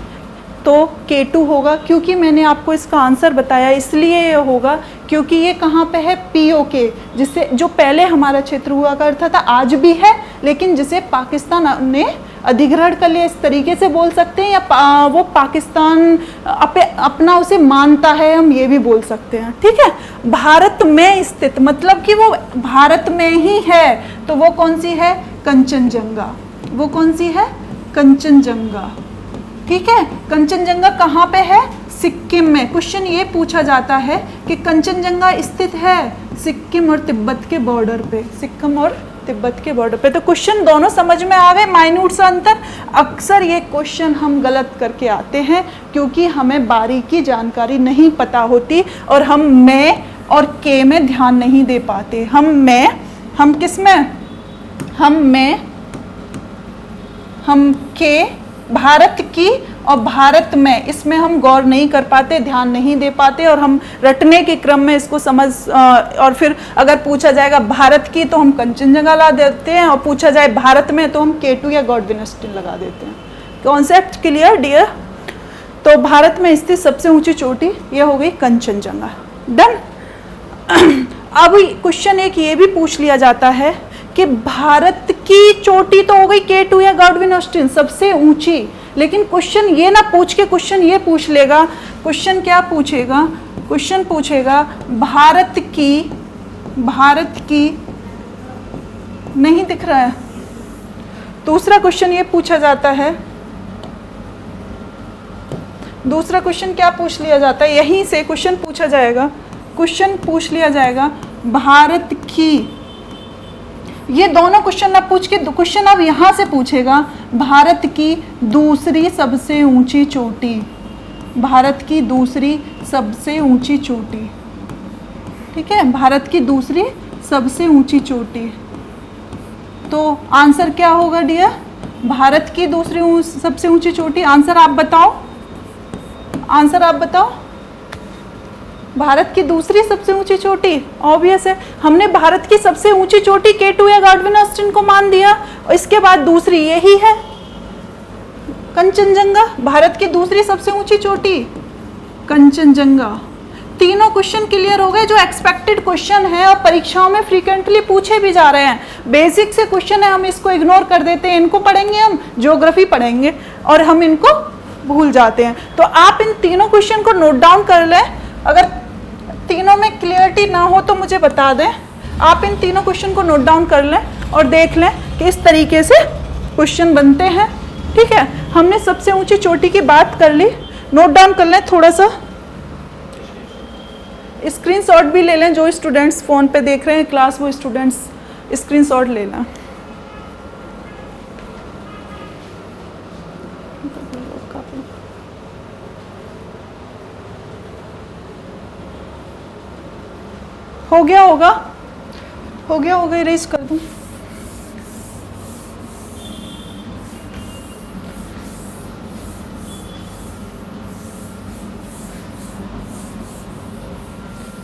तो K2 होगा, क्योंकि मैंने आपको इसका आंसर बताया इसलिए ये होगा क्योंकि ये कहाँ पे है? POK, जिससे जो पहले हमारा क्षेत्र हुआ करता था, आज भी है, लेकिन जिसे पाकिस्तान ने अधिग्रहण कर लिया, इस तरीके से बोल सकते हैं, या वो पाकिस्तान अपना उसे मानता है, हम ये भी बोल सकते हैं। ठीक है, भारत में स्थित मतलब कि वो भारत में ही है, तो वो कौन सी है? कंचनजंगा। वो कौन सी है? कंचनजंगा। ठीक है, कंचनजंगा कहाँ पे है? सिक्किम में। क्वेश्चन ये पूछा जाता है कि कंचनजंगा स्थित है सिक्किम और तिब्बत के बॉर्डर पे, सिक्किम और तिब्बत के बॉर्डर पे। तो क्वेश्चन दोनों समझ में आ गए, माइन्यूट सा अंतर। अक्सर ये क्वेश्चन हम गलत करके आते हैं क्योंकि हमें बारीकी जानकारी नहीं पता होती और हम में और के में ध्यान नहीं दे पाते। हम किस में? हम के, भारत की और भारत में, इसमें हम गौर नहीं कर पाते, ध्यान नहीं दे पाते, और हम रटने के क्रम में इसको और फिर अगर पूछा जाएगा भारत की तो हम कंचनजंगा ला देते हैं, और पूछा जाए भारत में तो हम K2 या गार्डविन ऑस्टिन लगा देते हैं। Concept clear dear? तो भारत में स्थित सबसे ऊंची चोटी ये हो गई कंचनजंगा। डन। अब क्वेश्चन एक ये भी पूछ लिया जाता है कि भारत की चोटी तो हो गई K2 या गार्डविन ऑस्टिन सबसे ऊंची, लेकिन क्वेश्चन ये ना पूछ के क्वेश्चन ये पूछ लेगा। क्वेश्चन क्या पूछेगा? क्वेश्चन पूछेगा भारत की नहीं दिख रहा है। दूसरा क्वेश्चन ये पूछा जाता है, दूसरा क्वेश्चन क्या पूछ लिया जाता है? यहीं से क्वेश्चन पूछा जाएगा, क्वेश्चन पूछ लिया जाएगा भारत की, ये दोनों क्वेश्चन ना पूछ के क्वेश्चन अब यहाँ से पूछेगा भारत की दूसरी सबसे ऊंची चोटी, भारत की दूसरी सबसे ऊंची चोटी। ठीक है, भारत की दूसरी सबसे ऊंची चोटी। तो आंसर क्या होगा डियर? भारत की दूसरी सबसे ऊंची चोटी। आंसर आप बताओ, आंसर आप बताओ। भारत की दूसरी सबसे ऊंची चोटी ऑब्वियस है, हमने भारत की सबसे ऊंची चोटी K2 या गार्डविन ऑस्टिन को मान दिया, और इसके बाद दूसरी यही है कंचनजंगा। भारत की दूसरी सबसे ऊंची चोटी कंचनजंगा। तीनों क्वेश्चन क्लियर हो गए जो एक्सपेक्टेड क्वेश्चन है और परीक्षाओं में फ्रीक्वेंटली पूछे भी जा रहे हैं। बेसिक से क्वेश्चन है, हम इसको इग्नोर कर देते हैं, इनको पढ़ेंगे हम, ज्योग्राफी पढ़ेंगे और हम इनको भूल जाते हैं। तो आप इन तीनों क्वेश्चन को नोट डाउन कर लें, अगर तीनों में क्लियरिटी ना हो तो मुझे बता दें। आप इन तीनों क्वेश्चन को नोट डाउन कर लें और देख लें कि इस तरीके से क्वेश्चन बनते हैं। ठीक है, हमने सबसे ऊंची चोटी की बात कर ली, नोट डाउन कर लें, थोड़ा सा स्क्रीनशॉट भी ले लें। जो स्टूडेंट्स फ़ोन पे देख रहे हैं क्लास, वो स्टूडेंट्स स्क्रीनशॉट ले लें। हो गया होगा, इरेज कर दूं।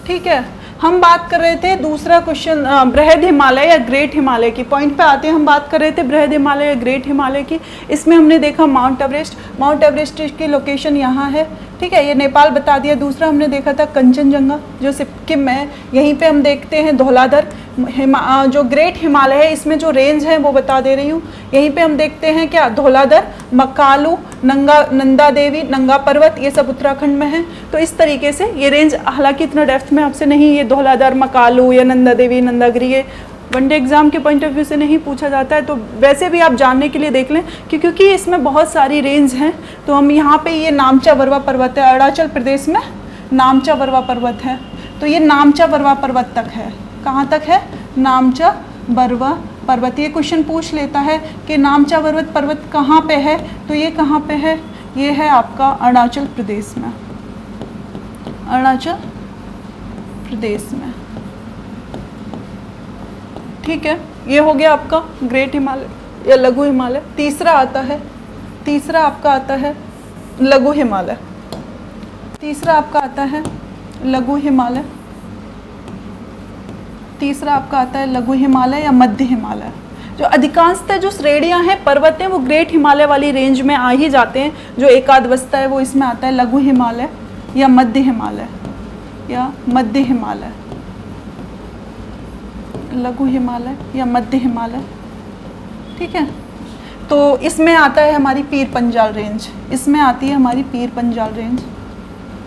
ठीक है, हम बात कर रहे थे दूसरा क्वेश्चन बृहद हिमालय या ग्रेट हिमालय की, पॉइंट पे आते हैं। हम बात कर रहे थे बृहद हिमालय या ग्रेट हिमालय की। इसमें हमने देखा माउंट एवरेस्ट, माउंट एवरेस्ट की लोकेशन यहाँ है, ठीक है, ये नेपाल बता दिया। दूसरा हमने देखा था कंचनजंगा जो सिक्किम में है। यहीं पे हम देखते हैं धौलाधर। जो ग्रेट हिमालय है इसमें जो रेंज है वो बता दे रही हूँ। यहीं पे हम देखते हैं क्या, धौलाधर, मकालू, नंदा देवी, नंगा पर्वत, ये सब उत्तराखंड में है। तो इस तरीके से ये रेंज, हालांकि इतना डेप्थ में आपसे नहीं ये धौलाधर, मकालू या नंदा देवी, नंदागिरी, ये वनडे एग्जाम के पॉइंट ऑफ व्यू से नहीं पूछा जाता है, तो वैसे भी आप जानने के लिए देख लें कि क्योंकि इसमें बहुत सारी रेंज हैं। तो हम यहाँ पे ये नामचा बरवा पर्वत है, अरुणाचल प्रदेश में नामचा बरवा पर्वत है, तो ये नामचा बरवा पर्वत तक है। कहाँ तक है? नामचा बरवा पर्वत। ये क्वेश्चन पूछ लेता है कि नामचा बरवा पर्वत कहाँ पे है, तो ये कहाँ पे है? ये है आपका अरुणाचल प्रदेश में, अरुणाचल प्रदेश में, ठीक है। ये हो गया आपका ग्रेट हिमालय या लघु हिमालय। तीसरा आता है, तीसरा आपका आता है लघु हिमालय। तीसरा आपका आता है लघु हिमालय। तीसरा आपका आता है लघु हिमालय या मध्य हिमालय। जो अधिकांशतः जो श्रेणियां हैं, पर्वत हैं, वो ग्रेट हिमालय वाली रेंज में आ ही जाते हैं। जो एकाध बस्ता है वो इसमें आता है लघु हिमालय या मध्य हिमालय, या मध्य हिमालय, लघु हिमालय या मध्य हिमालय, ठीक है। तो इसमें आता है हमारी पीर पंजाल रेंज, इसमें आती है हमारी पीर पंजाल रेंज।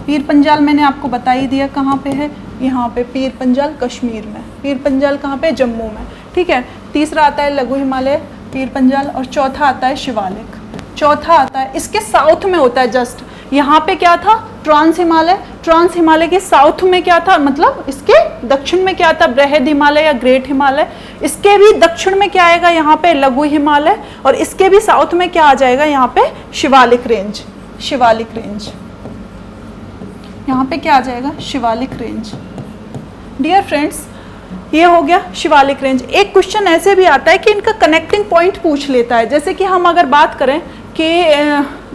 पीर पंजाल मैंने आपको बता ही दिया कहाँ पे है, यहाँ पे पीर पंजाल कश्मीर में। पीर पंजाल कहाँ पे? जम्मू में, ठीक है। तीसरा आता है लघु हिमालय, पीर पंजाल, और चौथा आता है शिवालिक। चौथा आता है इसके साउथ में होता है, जस्ट यहाँ पे क्या था? ट्रांस हिमालय। ट्रांस हिमालय के साउथ में क्या था, मतलब इसके दक्षिण में क्या था? बृहद हिमालय या ग्रेट हिमालय। इसके भी दक्षिण में क्या आएगा? यहाँ पे लघु हिमालय, और इसके भी साउथ में क्या आ जाएगा? यहाँ पे शिवालिक रेंज। शिवालिक रेंज यहाँ पे क्या आ जाएगा? शिवालिक रेंज। डियर फ्रेंड्स, ये हो गया शिवालिक रेंज। एक क्वेश्चन ऐसे भी आता है कि इनका कनेक्टिंग पॉइंट पूछ लेता है। जैसे कि हम अगर बात करें कि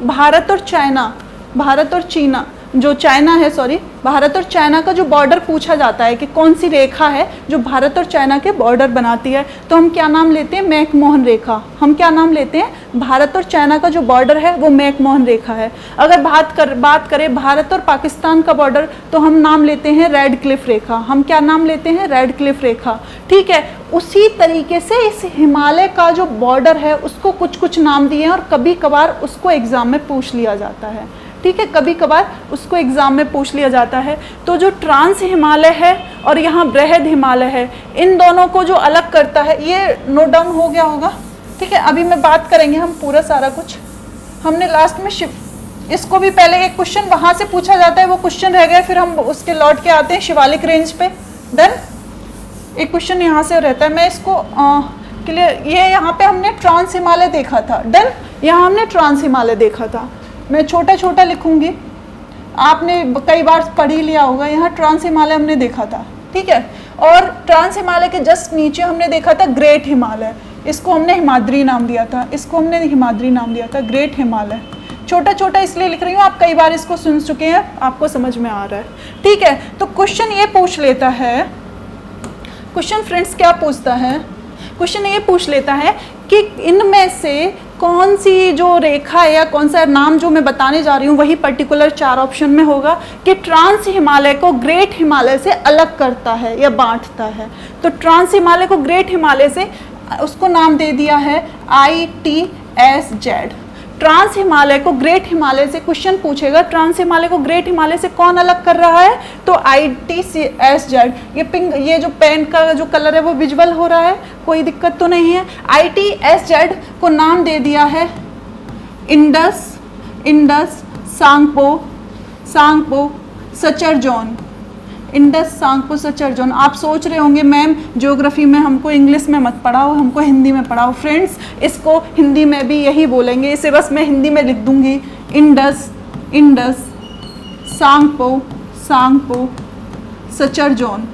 भारत और चाइना, भारत और चीना, जो चाइना है, सॉरी, भारत और चाइना का जो बॉर्डर पूछा जाता है कि कौन सी रेखा है जो भारत और चाइना के बॉर्डर बनाती है, तो हम क्या नाम लेते हैं? मैकमोहन रेखा। हम क्या नाम लेते हैं? भारत और चाइना का जो बॉर्डर है वो मैकमोहन रेखा है। अगर बात करें भारत और पाकिस्तान का बॉर्डर, तो हम नाम लेते हैं रेड क्लिफ रेखा। हम क्या नाम लेते हैं? रेड क्लिफ रेखा, ठीक है। उसी तरीके से इस हिमालय का जो बॉर्डर है उसको कुछ कुछ नाम दिए हैं, और कभी कभार उसको एग्जाम में पूछ लिया जाता है, ठीक है। कभी कभार उसको एग्जाम में पूछ लिया जाता है। तो जो ट्रांस हिमालय है और यहाँ बृहद हिमालय है, इन दोनों को जो अलग करता है, ये नोट डाउन हो गया होगा, ठीक है। अभी मैं बात करेंगे हम पूरा सारा कुछ। हमने लास्ट में इसको भी पहले एक क्वेश्चन वहाँ से पूछा जाता है, वो क्वेश्चन रह गए, फिर हम उसके लौट के आते हैं शिवालिक रेंज पे। देन एक क्वेश्चन यहाँ से रहता है, मैं इसको क्लियर, ये यहाँ पे हमने ट्रांस हिमालय देखा था। देन यहाँ हमने ट्रांस हिमालय देखा था। मैं छोटा छोटा लिखूंगी, आपने कई बार पढ़ ही लिया होगा। यहाँ ट्रांस हिमालय हमने देखा था, ठीक है। और ट्रांस हिमालय के जस्ट नीचे हमने देखा था ग्रेट हिमालय। इसको हमने हिमाद्री नाम दिया था, इसको हमने हिमाद्री नाम दिया था, ग्रेट हिमालय। छोटा छोटा इसलिए लिख रही हूँ, आप कई बार इसको सुन चुके हैं, आपको समझ में आ रहा है, ठीक है। तो क्वेश्चन ये पूछ लेता है, क्वेश्चन फ्रेंड्स क्या पूछता है? क्वेश्चन ये पूछ लेता है कि इनमें से कौन सी जो रेखा है या कौन सा नाम जो मैं बताने जा रही हूँ वही पर्टिकुलर 4 ऑप्शन में होगा कि ट्रांस हिमालय को ग्रेट हिमालय से अलग करता है या बांटता है। तो ट्रांस हिमालय को ग्रेट हिमालय से, उसको नाम दे दिया है ITSZ। ट्रांस हिमालय को ग्रेट हिमालय से क्वेश्चन पूछेगा, ट्रांस हिमालय को ग्रेट हिमालय से कौन अलग कर रहा है? तो ITSZ। ये पिंक, ये जो पेन का जो कलर है वो विजुअल हो रहा है, कोई दिक्कत तो नहीं है। ITSZ को नाम दे दिया है Indus Tsangpo suture zone. Indus Tsangpo suture zone. आप सोच रहे होंगे मैम ज्योग्राफी में हमको इंग्लिश में मत पढ़ाओ, हमको हिंदी में पढ़ाओ। फ्रेंड्स, इसको हिंदी में भी यही बोलेंगे, इसे बस मैं हिंदी में लिख दूंगी, इंडस सांगपो सचर जोन।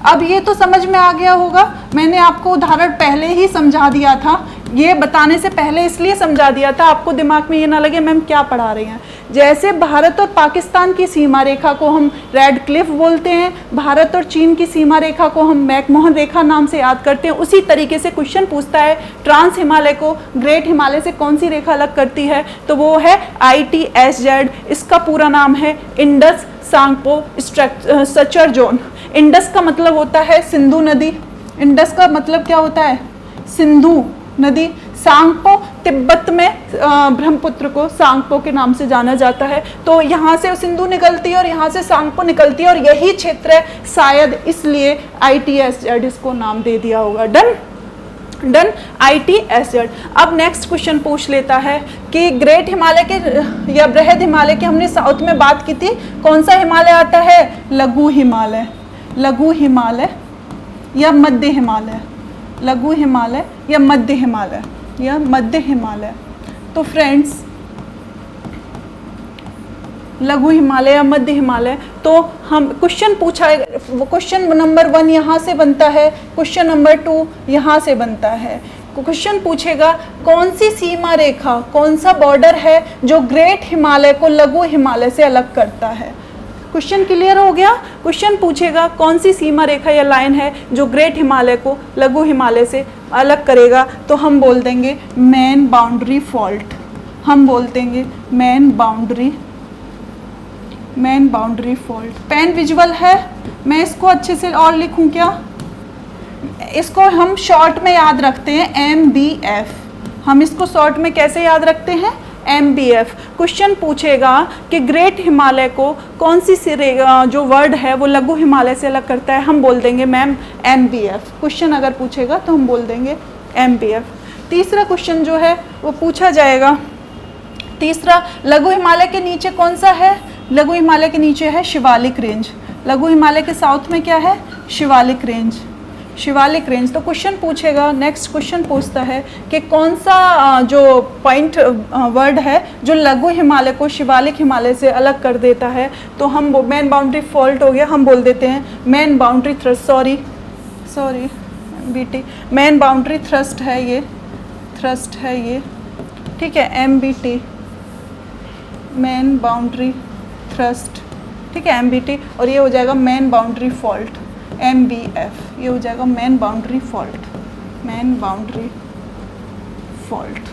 अब ये तो समझ में आ गया होगा, मैंने आपको उदाहरण पहले ही समझा दिया था ये बताने से पहले इसलिए समझा दिया था, आपको दिमाग में ये ना लगे मैम क्या पढ़ा रही हैं। जैसे भारत और पाकिस्तान की सीमा रेखा को हम रेड क्लिफ बोलते हैं, भारत और चीन की सीमा रेखा को हम मैकमोहन रेखा नाम से याद करते हैं, उसी तरीके से क्वेश्चन पूछता है ट्रांस हिमालय को ग्रेट हिमालय से कौन सी रेखा अलग करती है, तो वो है ITSZ। इसका पूरा नाम है Indus Tsangpo structure zone. Indus का मतलब होता है सिंधु नदी, इंडस का मतलब क्या होता है, सिंधु नदी। सांगपो तिब्बत में ब्रह्मपुत्र को सांगपो के नाम से जाना जाता है। तो यहाँ से सिंधु निकलती है और यहाँ से सांगपो निकलती है, और यही क्षेत्र है, शायद इसलिए ITSZ इसको नाम दे दिया होगा। Done done, ITSZ। अब नेक्स्ट क्वेश्चन पूछ लेता है कि ग्रेट हिमालय के या बृहद हिमालय की हमने साउथ में बात की थी, कौन सा हिमालय आता है, लघु हिमालय, लघु हिमालय या मध्य हिमालय, लघु हिमालय या मध्य हिमालय, या मध्य हिमालय। तो फ्रेंड्स लघु हिमालय या मध्य हिमालय, तो हम क्वेश्चन पूछा है, क्वेश्चन नंबर 1 यहाँ से बनता है, क्वेश्चन नंबर 2 यहाँ से बनता है। क्वेश्चन पूछेगा कौन सी सीमा रेखा, कौन सा बॉर्डर है जो ग्रेट हिमालय को लघु हिमालय से अलग करता है। क्वेश्चन क्लियर हो गया। क्वेश्चन पूछेगा कौन सी सीमा रेखा या लाइन है जो ग्रेट हिमालय को लघु हिमालय से अलग करेगा, तो हम बोल देंगे मेन बाउंड्री फॉल्ट, हम बोल देंगे main boundary fault. Pen visual है, मैं इसको अच्छे से और लिखूं क्या, इसको हम शॉर्ट में याद रखते हैं MBF, हम इसको शॉर्ट में कैसे याद रखते हैं, MBF। क्वेश्चन पूछेगा कि ग्रेट हिमालय को कौन सी जो वर्ड है वो लघु हिमालय से अलग करता है, हम बोल देंगे मैम MBF। क्वेश्चन अगर पूछेगा तो हम बोल देंगे MBF। तीसरा क्वेश्चन जो है वो पूछा जाएगा, तीसरा लघु हिमालय के नीचे कौन सा है, लघु हिमालय के नीचे है शिवालिक रेंज, लघु हिमालय के साउथ में क्या है, शिवालिक रेंज, शिवालिक रेंज। तो क्वेश्चन पूछेगा, नेक्स्ट क्वेश्चन पूछता है कि कौन सा जो पॉइंट वर्ड है जो लघु हिमालय को शिवालिक हिमालय से अलग कर देता है, तो हम मेन बाउंड्री फॉल्ट हो गया, हम बोल देते हैं main boundary thrust, sorry BT, main boundary thrust है ये, थ्रस्ट है ये, ठीक है, MBT, मेन बाउंड्री थ्रस्ट, ठीक है, MBT। और ये हो जाएगा मेन बाउंड्री फॉल्ट, MBF, ये हो जाएगा main boundary fault, main boundary fault.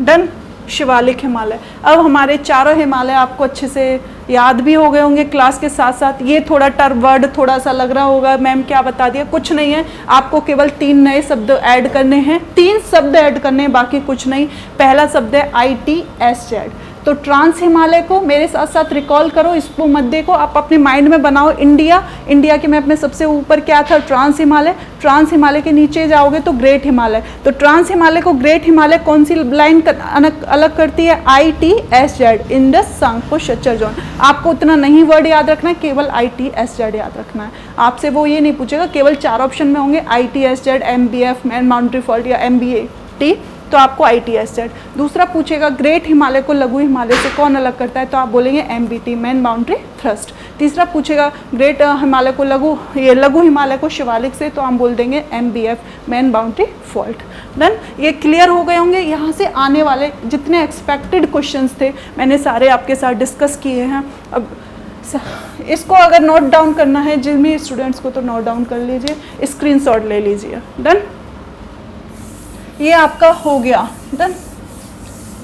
Done, Shivalik Himalaya. अब हमारे चारों हिमालय आपको अच्छे से याद भी हो गए होंगे क्लास के साथ साथ। ये थोड़ा टर्म वर्ड थोड़ा सा लग रहा होगा मैम क्या बता दिया, कुछ नहीं है, आपको केवल 3 नए शब्द ऐड करने हैं, 3 शब्द ऐड करने हैं, बाकी कुछ नहीं। पहला शब्द है ITSZ। तो ट्रांस हिमालय को मेरे साथ साथ रिकॉल करो, इसको मध्य को आप अपने माइंड में बनाओ। इंडिया के मैप में सबसे ऊपर क्या था, ट्रांस हिमालय, ट्रांस हिमालय के नीचे जाओगे तो ग्रेट हिमालय। तो ट्रांस हिमालय को ग्रेट हिमालय कौन सी लाइन अलग करती है, ITSZ, Indus Tsangpo structure zone. आपको उतना नहीं वर्ड याद रखना है, केवल ITSZ याद रखना है। आपसे वो ये नहीं पूछेगा, केवल 4 ऑप्शन में होंगे ITSZ, MBF, main boundary fault या MBT, तो आपको ITSZ। दूसरा पूछेगा ग्रेट हिमालय को लघु हिमालय से कौन अलग करता है, तो आप बोलेंगे MBT, मेन बाउंड्री थ्रस्ट। तीसरा पूछेगा ग्रेट हिमालय को लघु हिमालय को शिवालिक से, तो हम बोल देंगे MBF, main boundary fault. Done, ये क्लियर हो गए होंगे। यहाँ से आने वाले जितने एक्सपेक्टेड क्वेश्चंस थे मैंने सारे आपके साथ डिस्कस किए हैं। अब इसको अगर नोट डाउन करना है जिन भी स्टूडेंट्स को, तो नोट डाउन कर लीजिए, स्क्रीनशॉट ले लीजिए। डन, ये आपका हो गया। डन,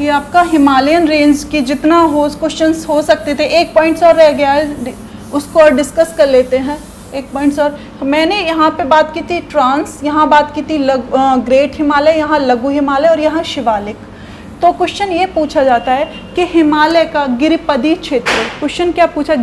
ये आपका हिमालयन रेंज की जितना हो क्वेश्चंस हो सकते थे। एक पॉइंट्स और रह गया है, उसको और डिस्कस कर लेते हैं। एक पॉइंट्स और, मैंने यहाँ पे बात की थी ट्रांस, यहाँ बात की थी ग्रेट हिमालय, यहाँ लघु हिमालय और यहाँ शिवालिक। तो क्वेश्चन ये पूछा जाता है कि हिमालय का गिरिपदी क्षेत्र, क्वेश्चन क्या पूछा,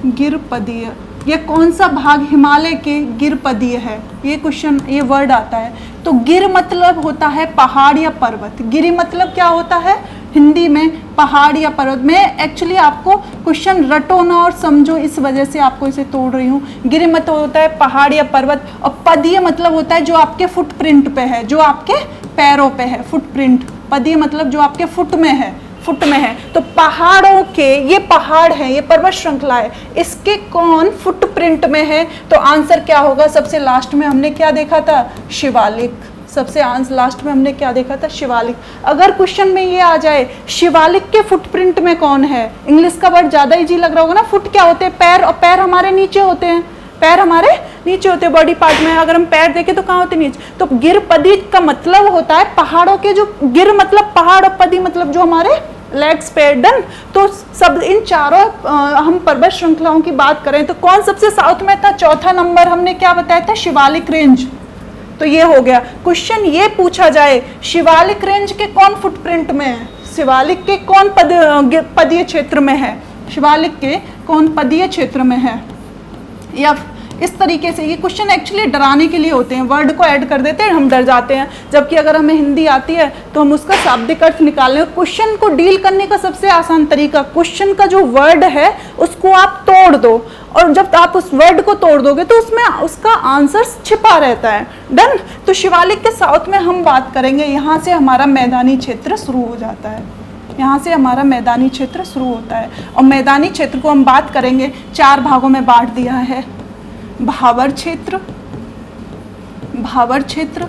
गिरपदीय, ये कौन सा भाग हिमालय के गिरपदीय है, ये क्वेश्चन, ये वर्ड आता है। तो गिर मतलब होता है पहाड़ या पर्वत, गिरि मतलब क्या होता है हिंदी में, पहाड़ या पर्वत। मैं एक्चुअली आपको क्वेश्चन रटो ना और समझो, इस वजह से आपको इसे तोड़ रही हूँ। गिरि मतलब होता है पहाड़ या पर्वत, और पदीय मतलब होता है जो आपके फुटप्रिंट पे है, जो आपके पैरों पे है, फुटप्रिंट। पदीय मतलब जो आपके फुट में है, फुट में है। तो पहाड़ों के, ये पहाड़ है, ये पर्वत श्रृंखला है, इसके कौन फुटप्रिंट में है? तो आंसर क्या होगा? सबसे लास्ट में हमने क्या देखा था? शिवालिक। सबसे लास्ट में हमने क्या देखा था? शिवालिक। अगर क्वेश्चन में ये आ जाए शिवालिक के फुटप्रिंट में कौन है, इंग्लिश का वर्ड ज्यादा इजी लग रहा होगा ना। फुट क्या होते हैं? पैर, और पैर हमारे नीचे होते हैं, पैर हमारे नीचे होते हैं बॉडी पार्ट में। अगर हम पैर देखें तो कहाँ होते हैं? नीचे। तो गिर पदी का मतलब होता है पहाड़ों के, जो गिर मतलब पहाड़ और पदी मतलब जो हमारे लेग्स, पैर। डन। तो सब इन चारों हम पर्वत श्रृंखलाओं की बात करें तो कौन सबसे साउथ में था? चौथा नंबर हमने क्या बताया था? शिवालिक रेंज। तो ये हो गया। क्वेश्चन ये पूछा जाए शिवालिक रेंज के कौन फुटप्रिंट में है, शिवालिक के कौन पदीय क्षेत्र में है, शिवालिक के कौन पदीय क्षेत्र में है, या इस तरीके से। ये क्वेश्चन एक्चुअली डराने के लिए होते हैं, वर्ड को ऐड कर देते हैं, हम डर जाते हैं। जबकि अगर हमें हिंदी आती है तो हम उसका शाब्दिक अर्थ निकालने, क्वेश्चन को डील करने का सबसे आसान तरीका, क्वेश्चन का जो वर्ड है उसको आप तोड़ दो, और जब आप उस वर्ड को तोड़ दोगे तो उसमें उसका आंसर छिपा रहता है। डन। तो शिवालिक के साउथ में हम बात करेंगे, यहाँ से हमारा मैदानी क्षेत्र शुरू हो जाता है, यहाँ से हमारा मैदानी क्षेत्र शुरू होता है। और मैदानी क्षेत्र को हम बात करेंगे, 4 भागों में बांट दिया है। भावर क्षेत्र, भावर क्षेत्र,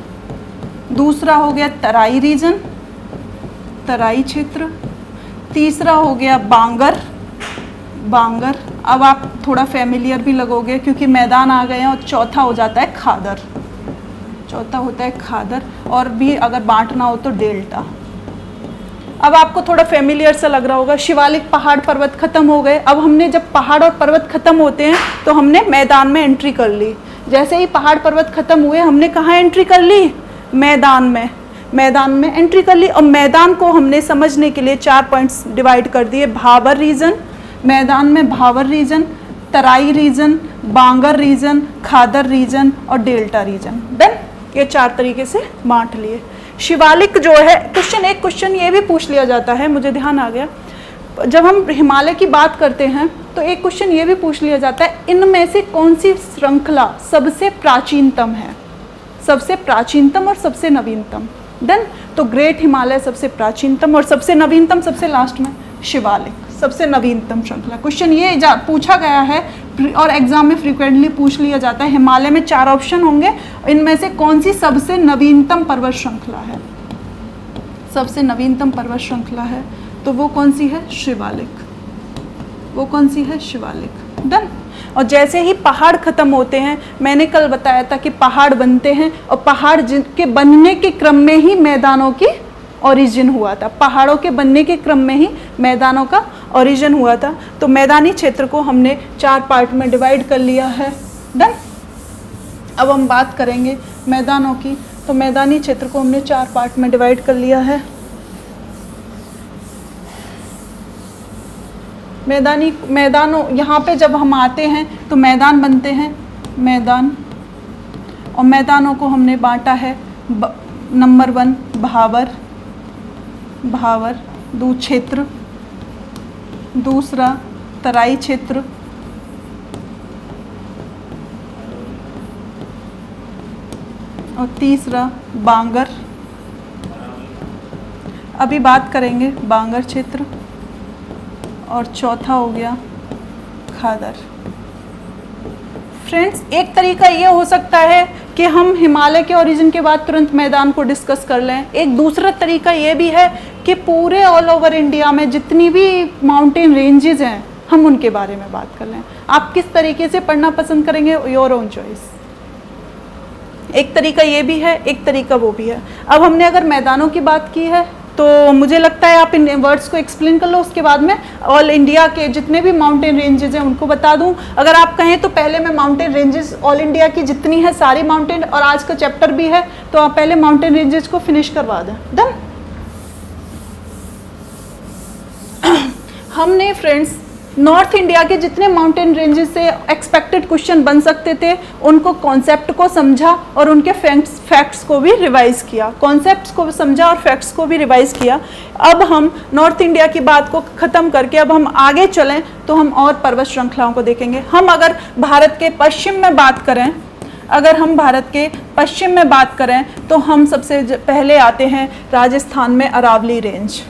दूसरा हो गया तराई रीजन, तराई क्षेत्र, तीसरा हो गया बांगर, बांगर। अब आप थोड़ा फेमिलियर भी लगोगे क्योंकि मैदान आ गए हैं। और चौथा हो जाता है खादर, चौथा होता है खादर, और भी अगर बांटना हो तो डेल्टा। अब आपको थोड़ा फेमिलियर सा लग रहा होगा, शिवालिक पहाड़ पर्वत खत्म हो गए। अब हमने जब पहाड़ और पर्वत खत्म होते हैं तो हमने मैदान में एंट्री कर ली। जैसे ही पहाड़ पर्वत खत्म हुए हमने कहाँ एंट्री कर ली? मैदान में, मैदान में एंट्री कर ली। और मैदान को हमने समझने के लिए 4 पॉइंट्स डिवाइड कर दिए। भावर रीजन, मैदान में भावर रीजन, तराई रीजन, बांगर रीजन, खादर रीजन और डेल्टा रीजन। डन। ये 4 तरीके से बांट लिए। शिवालिक जो है, क्वेश्चन एक क्वेश्चन ये भी पूछ लिया जाता है, मुझे ध्यान आ गया, जब हम हिमालय की बात करते हैं तो एक क्वेश्चन ये भी पूछ लिया जाता है, इनमें से कौन सी श्रृंखला सबसे प्राचीनतम है, सबसे प्राचीनतम और सबसे नवीनतम। डन। तो ग्रेट हिमालय सबसे प्राचीनतम, और सबसे नवीनतम सबसे लास्ट में शिवालिक, सबसे नवीनतम श्रृंखला। क्वेश्चन ये पूछा गया है और एग्जाम में फ्रीक्वेंटली पूछ लिया जाता है। हिमालय में 4 ऑप्शन होंगे, इनमें से कौन सी सबसे नवीनतम पर्वत श्रृंखला है, सबसे नवीनतम पर्वत श्रृंखला है, तो वो कौन सी है? शिवालिक। वो कौन सी है? शिवालिक। डन। और जैसे ही पहाड़ खत्म होते हैं, मैंने कल बताया था कि पहाड़ बनते हैं, और पहाड़ के बनने के क्रम में ही मैदानों की ओरिजिन हुआ था, पहाड़ों के बनने के क्रम में ही मैदानों का ओरिजिन हुआ था। तो मैदानी क्षेत्र को हमने 4 पार्ट में डिवाइड कर लिया है। डन। अब हम बात करेंगे मैदानों की। तो मैदानी क्षेत्र को हमने 4 पार्ट में डिवाइड कर लिया है। मैदानों यहाँ पे जब हम आते हैं तो मैदान बनते हैं, मैदान। और मैदानों को हमने बांटा है, नंबर 1 भावर, भावर, क्षेत्र, दूसरा तराई क्षेत्र, और तीसरा बांगर। अभी बात करेंगे बांगर क्षेत्र, और चौथा हो गया खादर। फ्रेंड्स, एक तरीका ये हो सकता है कि हम हिमालय के ओरिजिन के बाद तुरंत मैदान को डिस्कस कर लें। एक दूसरा तरीका ये भी है कि पूरे ऑल ओवर इंडिया में जितनी भी माउंटेन रेंजेस हैं हम उनके बारे में बात कर लें। आप किस तरीके से पढ़ना पसंद करेंगे, योर ओन चॉइस। एक तरीका ये भी है, एक तरीका वो भी है। अब हमने अगर मैदानों की बात की है तो मुझे लगता है आप इन वर्ड्स को एक्सप्लेन कर लो, उसके बाद में ऑल इंडिया के जितने भी माउंटेन रेंजेस हैं उनको बता दूं। अगर आप कहें तो पहले मैं माउंटेन रेंजेस ऑल इंडिया की जितनी है सारी माउंटेन, और आज का चैप्टर भी है तो आप पहले माउंटेन रेंजेस को फिनिश करवा दें। डन। हमने फ्रेंड्स नॉर्थ इंडिया के जितने माउंटेन रेंजेस से एक्सपेक्टेड क्वेश्चन बन सकते थे उनको कॉन्सेप्ट को समझा और उनके फैक्ट्स को भी रिवाइज किया, कॉन्सेप्ट्स को समझा और फैक्ट्स को भी रिवाइज किया। अब हम नॉर्थ इंडिया की बात को ख़त्म करके अब हम आगे चलें तो हम और पर्वत श्रृंखलाओं को देखेंगे। हम अगर भारत के पश्चिम में बात करें, अगर हम भारत के पश्चिम में बात करें तो हम सबसे पहले आते हैं राजस्थान में अरावली रेंज।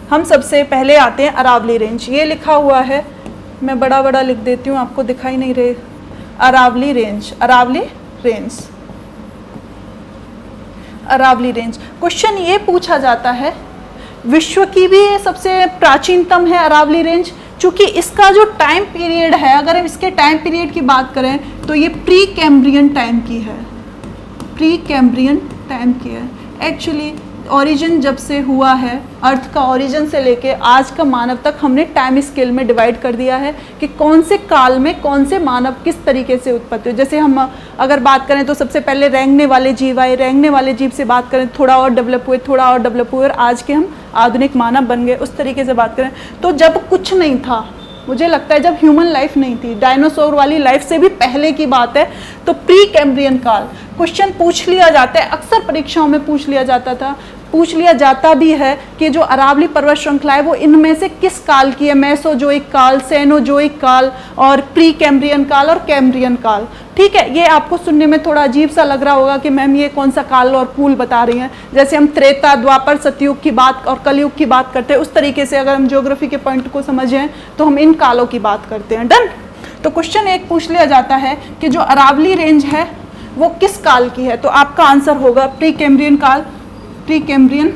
हम सबसे पहले आते हैं अरावली रेंज। ये लिखा हुआ है, मैं बड़ा बड़ा लिख देती हूँ, आपको दिखाई नहीं रहे। Aravali range, Aravali range, Aravali range. Question ये पूछा जाता है, विश्व की भी सबसे प्राचीनतम है अरावली रेंज, चूँकि इसका जो टाइम पीरियड है, अगर हम इसके टाइम पीरियड की बात करें तो ये प्री कैम्ब्रियन टाइम की है, प्री कैम्ब्रियन टाइम की है। एक्चुअली ओरिजिन जब से हुआ है, अर्थ का ओरिजिन से लेके आज का मानव तक हमने टाइम स्केल में डिवाइड कर दिया है कि कौन से काल में कौन से मानव किस तरीके से उत्पत्ति हुई। जैसे हम अगर बात करें तो सबसे पहले रेंगने वाले जीव आए, रेंगने वाले जीव से बात करें थोड़ा और डेवलप हुए, थोड़ा और डेवलप हुए और आज के हम आधुनिक मानव बन गए। उस तरीके से बात करें तो जब कुछ नहीं था, मुझे लगता है जब ह्यूमन लाइफ नहीं थी, डायनासोर वाली लाइफ से भी पहले की बात है, तो प्री कैम्ब्रियन काल। क्वेश्चन पूछ लिया जाता है, अक्सर परीक्षाओं में पूछ लिया जाता भी है कि जो अरावली पर्वत श्रृंखला है वो इनमें से किस काल की है, मेसोजोइक काल, सेनोजोइक काल और प्री कैम्ब्रियन काल और कैम्ब्रियन काल। ठीक है, ये आपको सुनने में थोड़ा अजीब सा लग रहा होगा कि मैम ये कौन सा काल और कूल बता रही हैं। जैसे हम त्रेता, द्वापर, सतयुग की बात और कलयुग की बात करते हैं, उस तरीके से अगर हम ज्योग्राफी के पॉइंट को समझें तो हम इन कालों की बात करते हैं। डन। तो क्वेश्चन एक पूछ लिया जाता है कि जो अरावली रेंज है वो किस काल की है, तो आपका आंसर होगा प्री कैम्ब्रियन काल, प्री कैम्ब्रियन।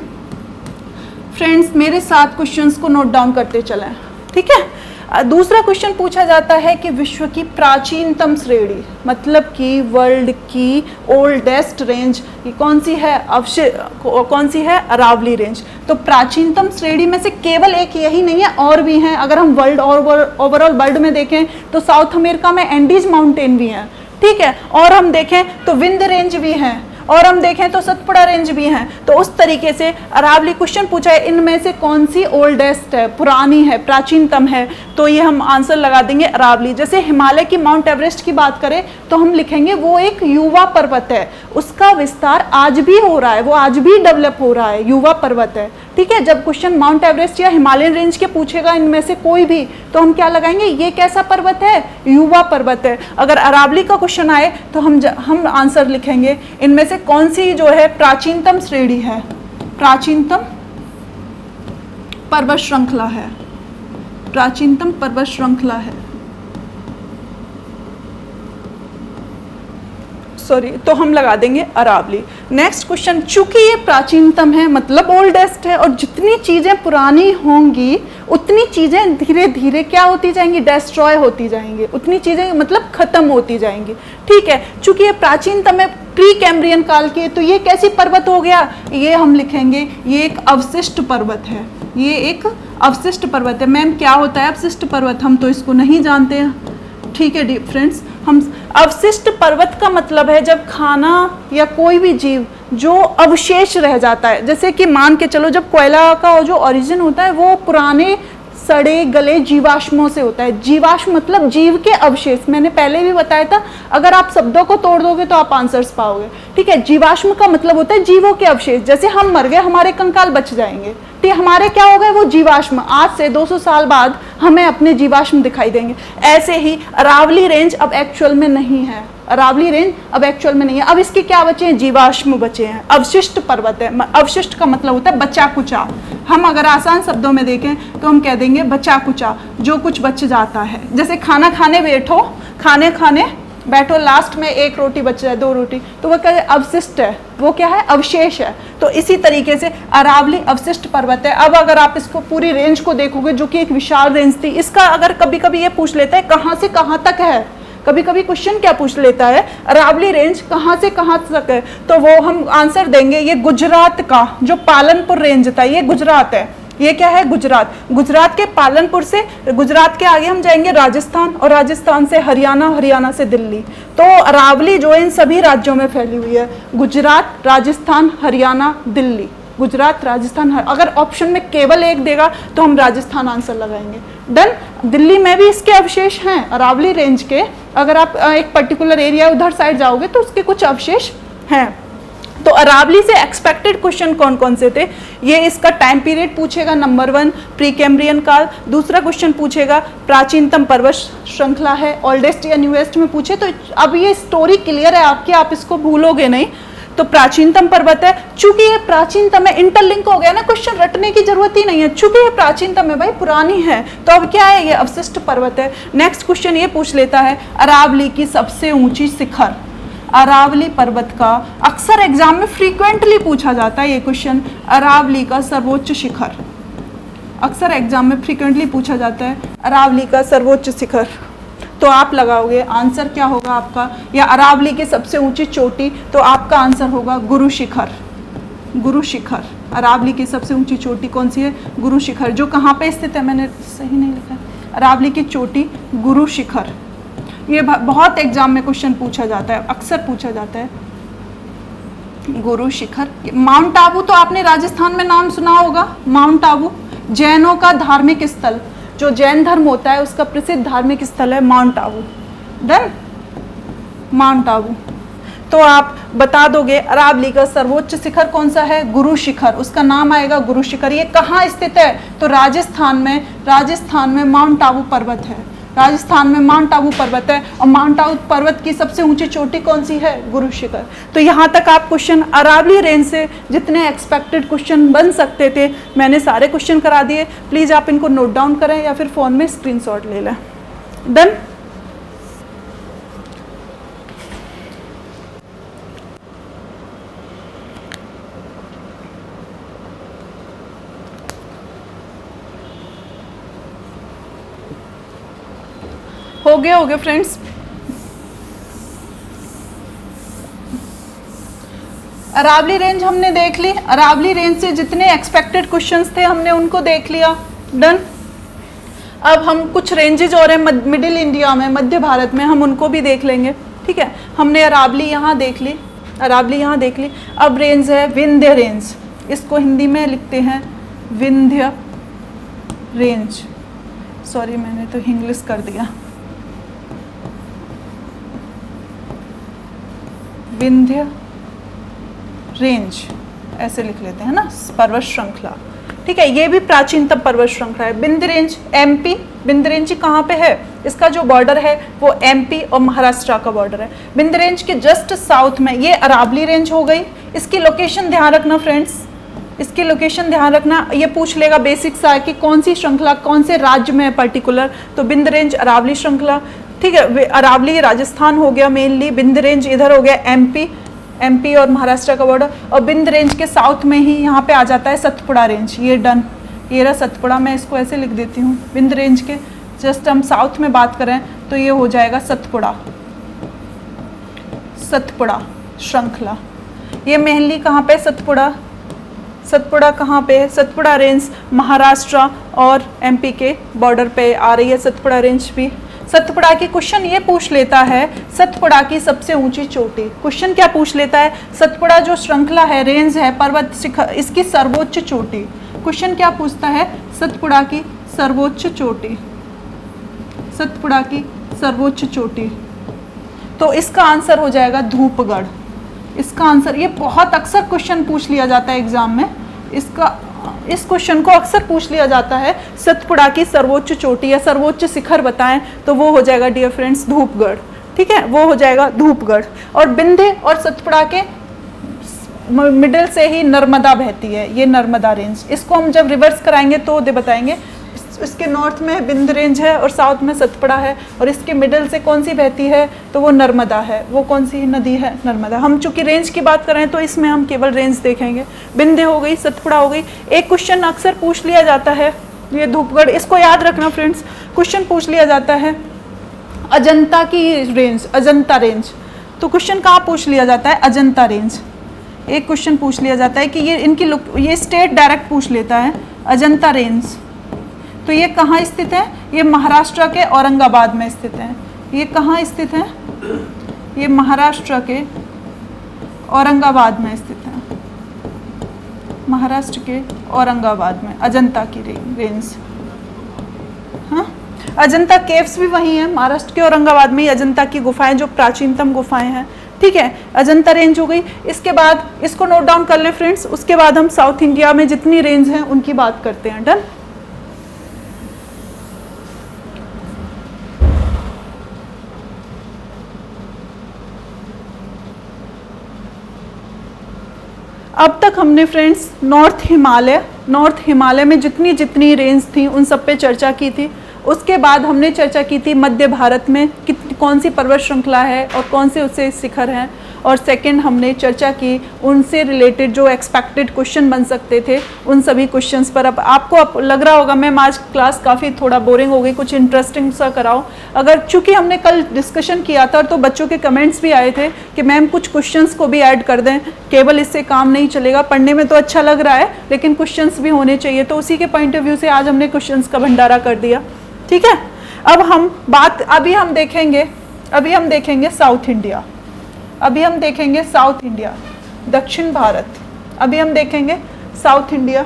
फ्रेंड्स मेरे साथ क्वेश्चंस को नोट डाउन करते चलें, ठीक है। दूसरा क्वेश्चन पूछा जाता है कि विश्व की प्राचीनतम श्रेणी, मतलब कि वर्ल्ड की ओल्डेस्ट रेंज ये कौन सी है, कौन सी है, अरावली रेंज। तो प्राचीनतम श्रेणी में से केवल एक यही नहीं है, और भी हैं। अगर हम वर्ल्ड ओवरऑल वर्ल्ड में देखें तो साउथ अमेरिका में एंडीज माउंटेन भी हैं, ठीक है, और हम देखें तो विंध्य रेंज भी हैं, और हम देखें तो सतपुड़ा रेंज भी हैं। तो उस तरीके से अरावली क्वेश्चन पूछा है इनमें से कौन सी ओल्डेस्ट है, पुरानी है, प्राचीनतम है, तो ये हम आंसर लगा देंगे अरावली। जैसे हिमालय की माउंट एवरेस्ट की बात करें तो हम लिखेंगे वो एक युवा पर्वत है, उसका विस्तार आज भी हो रहा है, वो आज भी डेवलप हो रहा है, युवा पर्वत है, ठीक है। जब क्वेश्चन माउंट एवरेस्ट या हिमालयन रेंज के पूछेगा इनमें से कोई भी, तो हम क्या लगाएंगे, ये कैसा पर्वत है, युवा पर्वत है। अगर अरावली का क्वेश्चन आए तो हम आंसर लिखेंगे इनमें से कौन सी जो है प्राचीनतम श्रेणी है, प्राचीनतम पर्वत श्रृंखला है, प्राचीनतम पर्वत श्रृंखला है, सॉरी, तो हम लगा देंगे अरावली। नेक्स्ट क्वेश्चन, चूंकि ये प्राचीनतम है मतलब ओल्डेस्ट है, और जितनी चीजें पुरानी होंगी उतनी चीजें धीरे धीरे क्या होती जाएंगी, डिस्ट्रॉय होती जाएंगी, उतनी चीजें मतलब खत्म होती जाएंगी, ठीक है। चूंकि ये प्राचीनतम है, प्री कैम्ब्रियन काल के, तो ये कैसी पर्वत हो गया, ये हम लिखेंगे ये एक अवशिष्ट पर्वत है, ये एक अवशिष्ट पर्वत है। मैम क्या होता है अवशिष्ट पर्वत, हम तो इसको नहीं जानते हैं, ठीक है फ्रेंड्स। हम अवशिष्ट पर्वत का मतलब है जब खाना या कोई भी जीव जो अवशेष रह जाता है, जैसे कि मान के चलो जब कोयला का जो ओरिजिन होता है वो पुराने सड़े गले जीवाश्मों से होता है। जीवाश्म मतलब जीव के अवशेष, मैंने पहले भी बताया था, अगर आप शब्दों को तोड़ दोगे तो आप आंसर्स पाओगे, ठीक है। जीवाश्म का मतलब होता है जीवों के अवशेष, जैसे हम मर गए हमारे कंकाल बच जाएंगे, ठीक, हमारे क्या हो गए वो जीवाश्म, आज से 200 साल बाद हमें अपने जीवाश्म दिखाई देंगे। ऐसे ही अरावली रेंज अब एक्चुअल में नहीं है, अरावली रेंज अब एक्चुअल में नहीं है, अब इसके क्या बचे हैं, जीवाश्म बचे हैं, अवशिष्ट पर्वत है। अवशिष्ट का मतलब होता है बचा कुचा, हम अगर आसान शब्दों में देखें तो हम कह देंगे बचा कुचा, जो कुछ बच जाता है। जैसे खाना खाने बैठो लास्ट में एक रोटी बच जाए, 2 रोटी, तो वो क्या है, अवशिष्ट है, वो क्या है, अवशेष है। तो इसी तरीके से अरावली अवशिष्ट पर्वत है। अब अगर आप इसको पूरी रेंज को देखोगे जो कि एक विशाल रेंज थी, इसका अगर कभी कभी ये पूछ लेता है कहाँ से कहाँ तक है, कभी कभी क्वेश्चन क्या पूछ लेता है, अरावली रेंज कहाँ से कहाँ तक है, तो वो हम आंसर देंगे ये गुजरात का जो पालनपुर रेंज था, ये गुजरात है, ये क्या है, गुजरात। गुजरात के पालनपुर से, गुजरात के आगे हम जाएंगे राजस्थान, और राजस्थान से हरियाणा, हरियाणा से दिल्ली। तो अरावली जो है इन सभी राज्यों में फैली हुई है, गुजरात, राजस्थान, हरियाणा, दिल्ली, गुजरात, राजस्थान। अगर ऑप्शन में केवल एक देगा तो हम राजस्थान आंसर लगाएंगे। डन। दिल्ली में भी इसके अवशेष हैं अरावली रेंज के, अगर आप एक पर्टिकुलर एरिया उधर साइड जाओगे तो उसके कुछ अवशेष हैं। तो अरावली से एक्सपेक्टेड क्वेश्चन कौन कौन से थे, ये इसका टाइम पीरियड पूछेगा, नंबर 1 प्री कैम्ब्रियन काल। दूसरा क्वेश्चन पूछेगा प्राचीनतम पर्वत श्रृंखला है, ओल्डेस्ट या न्यूएस्ट में पूछे तो अब ये स्टोरी क्लियर है आपकी, आप इसको भूलोगे नहीं। तो प्राचीनतम पर्वत है, चूंकि ये प्राचीनतम है, इंटरलिंक हो गया ना क्वेश्चन, रटने की जरूरत ही नहीं है, चूंकि ये प्राचीनतम है भाई, पुरानी है, तो अब क्या है, ये अवशिष्ट पर्वत है। नेक्स्ट क्वेश्चन ये पूछ लेता है अरावली की सबसे ऊंची शिखर। अरावली पर्वत का अक्सर एग्जाम में फ्रीक्वेंटली पूछा जाता है ये क्वेश्चन, अरावली का सर्वोच्च शिखर, अक्सर एग्जाम में फ्रीक्वेंटली पूछा जाता है अरावली का सर्वोच्च शिखर। तो आप लगाओगे आंसर क्या होगा आपका, या अरावली की सबसे ऊंची चोटी, तो आपका आंसर होगा गुरु शिखर। गुरु शिखर, अरावली की सबसे ऊंची चोटी कौन सी है, गुरु शिखर, जो कहाँ पे स्थित है, मैंने सही नहीं लिखा, अरावली की चोटी गुरु शिखर। ये बहुत एग्जाम में क्वेश्चन पूछा जाता है, अक्सर पूछा जाता है गुरु शिखर। माउंट आबू तो आपने राजस्थान में नाम सुना होगा, माउंट आबू जैनों का धार्मिक स्थल, जो जैन धर्म होता है उसका प्रसिद्ध धार्मिक स्थल है mount Abu. Done, mount Abu. तो आप बता दोगे अरावली का सर्वोच्च शिखर कौन सा है, गुरु शिखर, उसका नाम आएगा गुरु शिखर। ये कहाँ स्थित है, तो राजस्थान में, राजस्थान में माउंट आबू पर्वत है, राजस्थान में माउंट आबू पर्वत है, और माउंट आबू पर्वत की सबसे ऊंची चोटी कौन सी है, गुरु शिखर। तो यहाँ तक आप क्वेश्चन अरावली रेंज से जितने एक्सपेक्टेड क्वेश्चन बन सकते थे मैंने सारे क्वेश्चन करा दिए। प्लीज़ आप इनको नोट डाउन करें या फिर फ़ोन में स्क्रीनशॉट ले लें। डन। हो गया फ्रेंड्स। अरावली रेंज हमने देख ली, अरावली रेंज से जितने एक्सपेक्टेड क्वेश्चंस थे हमने उनको देख लिया। डन। अब हम कुछ रेंजेज और हैं मिडिल इंडिया में, मध्य भारत में, हम उनको भी देख लेंगे। ठीक है, हमने अरावली यहाँ देख ली, अरावली यहाँ देख ली। अब रेंज है विंध्य रेंज, इसको हिंदी में लिखते हैं विंध्य रेंज। सॉरी मैंने तो इंग्लिश कर दिया, विंध्य रेंज ऐसे लिख लेते हैं ना, पर्वत श्रृंखला। ठीक है, ये भी प्राचीनतम पर्वत श्रृंखला है। Vindhya range MP, Vindhya range कहाँ पे है, इसका जो बॉर्डर है वो एमपी और महाराष्ट्र का बॉर्डर है। विंध्य रेंज के जस्ट साउथ में ये अरावली रेंज हो गई। इसकी लोकेशन ध्यान रखना फ्रेंड्स, इसकी लोकेशन ध्यान रखना, ये पूछ लेगा बेसिक सा कि कौन सी श्रृंखला कौन से राज्य में है पर्टिकुलर, तो विंध्य रेंज अरावली श्रृंखला। ठीक है, अरावली राजस्थान हो गया मेनली, विंध्य रेंज इधर हो गया एमपी और महाराष्ट्र का बॉर्डर, और विंध्य रेंज के साउथ में ही यहाँ पे आ जाता है सतपुड़ा रेंज। ये डन, ये रहा सतपुड़ा, मैं इसको ऐसे लिख देती हूँ। विंध्य रेंज के जस्ट हम साउथ में बात करें तो ये हो जाएगा सतपुड़ा, सतपुड़ा श्रृंखला। ये मेनली कहाँ पे, सतपुड़ा, सतपुड़ा कहाँ पे है, सतपुड़ा रेंज महाराष्ट्र और एमपी के बॉर्डर पे आ रही है सतपुड़ा रेंज भी। सतपुड़ा की क्वेश्चन ये पूछ लेता है सतपुड़ा की सबसे ऊंची चोटी। क्वेश्चन क्या पूछ लेता है, सतपुड़ा जो श्रृंखला है, रेंज है, पर्वत शिखर, इसकी सर्वोच्च चोटी। क्वेश्चन क्या पूछता है, सतपुड़ा की सर्वोच्च चोटी, सतपुड़ा की सर्वोच्च चोटी। तो इसका आंसर हो जाएगा धूपगढ़। इसका आंसर, ये बहुत अक्सर क्वेश्चन पूछ लिया जाता है एग्जाम में, इसका इस क्वेश्चन को अक्सर पूछ लिया जाता है, सतपुड़ा की सर्वोच्च चोटी या सर्वोच्च शिखर बताएं, तो वो हो जाएगा डियर फ्रेंड्स धूपगढ़। ठीक है, वो हो जाएगा धूपगढ़। और विंध्य और सतपुड़ा के मिडिल से ही नर्मदा बहती है, ये नर्मदा रेंज। इसको हम जब रिवर्स कराएंगे तो बताएंगे, इसके नॉर्थ में विंध्य रेंज है और साउथ में सतपुड़ा है, और इसके मिडिल से कौन सी बहती है, तो वो नर्मदा है। वो कौन सी नदी है, नर्मदा। हम चूंकि रेंज की बात कर रहे हैं तो इसमें हम केवल रेंज देखेंगे। विंध्य हो गई, सतपुड़ा हो गई। एक क्वेश्चन अक्सर पूछ लिया जाता है, ये धूपगढ़, इसको याद रखना फ्रेंड्स। क्वेश्चन पूछ लिया जाता है अजंता की रेंज, अजंता रेंज। तो क्वेश्चन कहाँ पूछ लिया जाता है, अजंता रेंज। एक क्वेश्चन पूछ लिया जाता है कि ये इनकी ये स्टेट डायरेक्ट पूछ लेता है, अजंता रेंज। तो ये कहाँ स्थित है, ये महाराष्ट्र के औरंगाबाद में स्थित है। ये कहाँ स्थित है, ये महाराष्ट्र के औरंगाबाद में स्थित है, महाराष्ट्र के औरंगाबाद में अजंता की रेंज। हाँ, अजंता केव्स भी वही है, महाराष्ट्र के औरंगाबाद में ही अजंता की गुफाएं, जो प्राचीनतम गुफाएं हैं। ठीक है, अजंता रेंज हो गई। इसके बाद इसको नोट डाउन कर लें फ्रेंड्स, उसके बाद हम साउथ इंडिया में जितनी रेंज हैं उनकी बात करते हैं। डन। अब तक हमने फ्रेंड्स नॉर्थ हिमालय में जितनी जितनी रेंज थी उन सब पे चर्चा की थी। उसके बाद हमने चर्चा की थी मध्य भारत में कौन सी पर्वत श्रृंखला है और कौन से उससे शिखर हैं। और सेकंड हमने चर्चा की उनसे रिलेटेड जो एक्सपेक्टेड क्वेश्चन बन सकते थे उन सभी क्वेश्चंस पर। अब आपको लग रहा होगा मैम आज क्लास काफ़ी थोड़ा बोरिंग हो गई, कुछ इंटरेस्टिंग सा कराओ। अगर चूंकि हमने कल डिस्कशन किया था तो बच्चों के कमेंट्स भी आए थे कि मैम कुछ क्वेश्चंस को भी ऐड कर दें, केवल इससे काम नहीं चलेगा, पढ़ने में तो अच्छा लग रहा है लेकिन क्वेश्चंस भी होने चाहिए। तो उसी के पॉइंट ऑफ व्यू से आज हमने क्वेश्चंस का भंडारा कर दिया। ठीक है, अब अभी हम देखेंगे साउथ इंडिया, दक्षिण भारत। अभी हम देखेंगे साउथ इंडिया।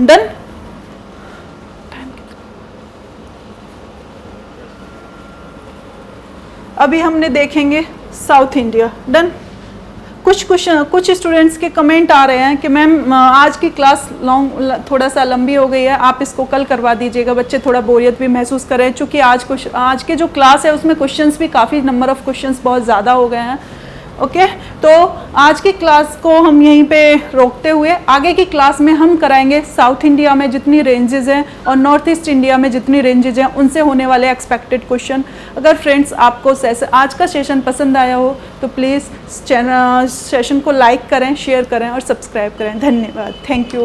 डन। अभी हमने देखेंगे साउथ इंडिया। डन। कुछ स्टूडेंट्स के कमेंट आ रहे हैं कि मैम आज की क्लास थोड़ा सा लंबी हो गई है, आप इसको कल करवा दीजिएगा, बच्चे थोड़ा बोरियत भी महसूस कर रहे हैं। चूँकि आज के जो क्लास है उसमें क्वेश्चंस भी काफ़ी नंबर ऑफ़ क्वेश्चंस बहुत ज़्यादा हो गए हैं। ओके, तो आज की क्लास को हम यहीं पे रोकते हुए आगे की क्लास में हम कराएंगे साउथ इंडिया में जितनी रेंजेस हैं और नॉर्थ ईस्ट इंडिया में जितनी रेंजेस हैं उनसे होने वाले एक्सपेक्टेड क्वेश्चन। अगर फ्रेंड्स आपको आज का सेशन पसंद आया हो तो प्लीज़ सेशन को लाइक करें, शेयर करें और सब्सक्राइब करें। धन्यवाद। Thank you.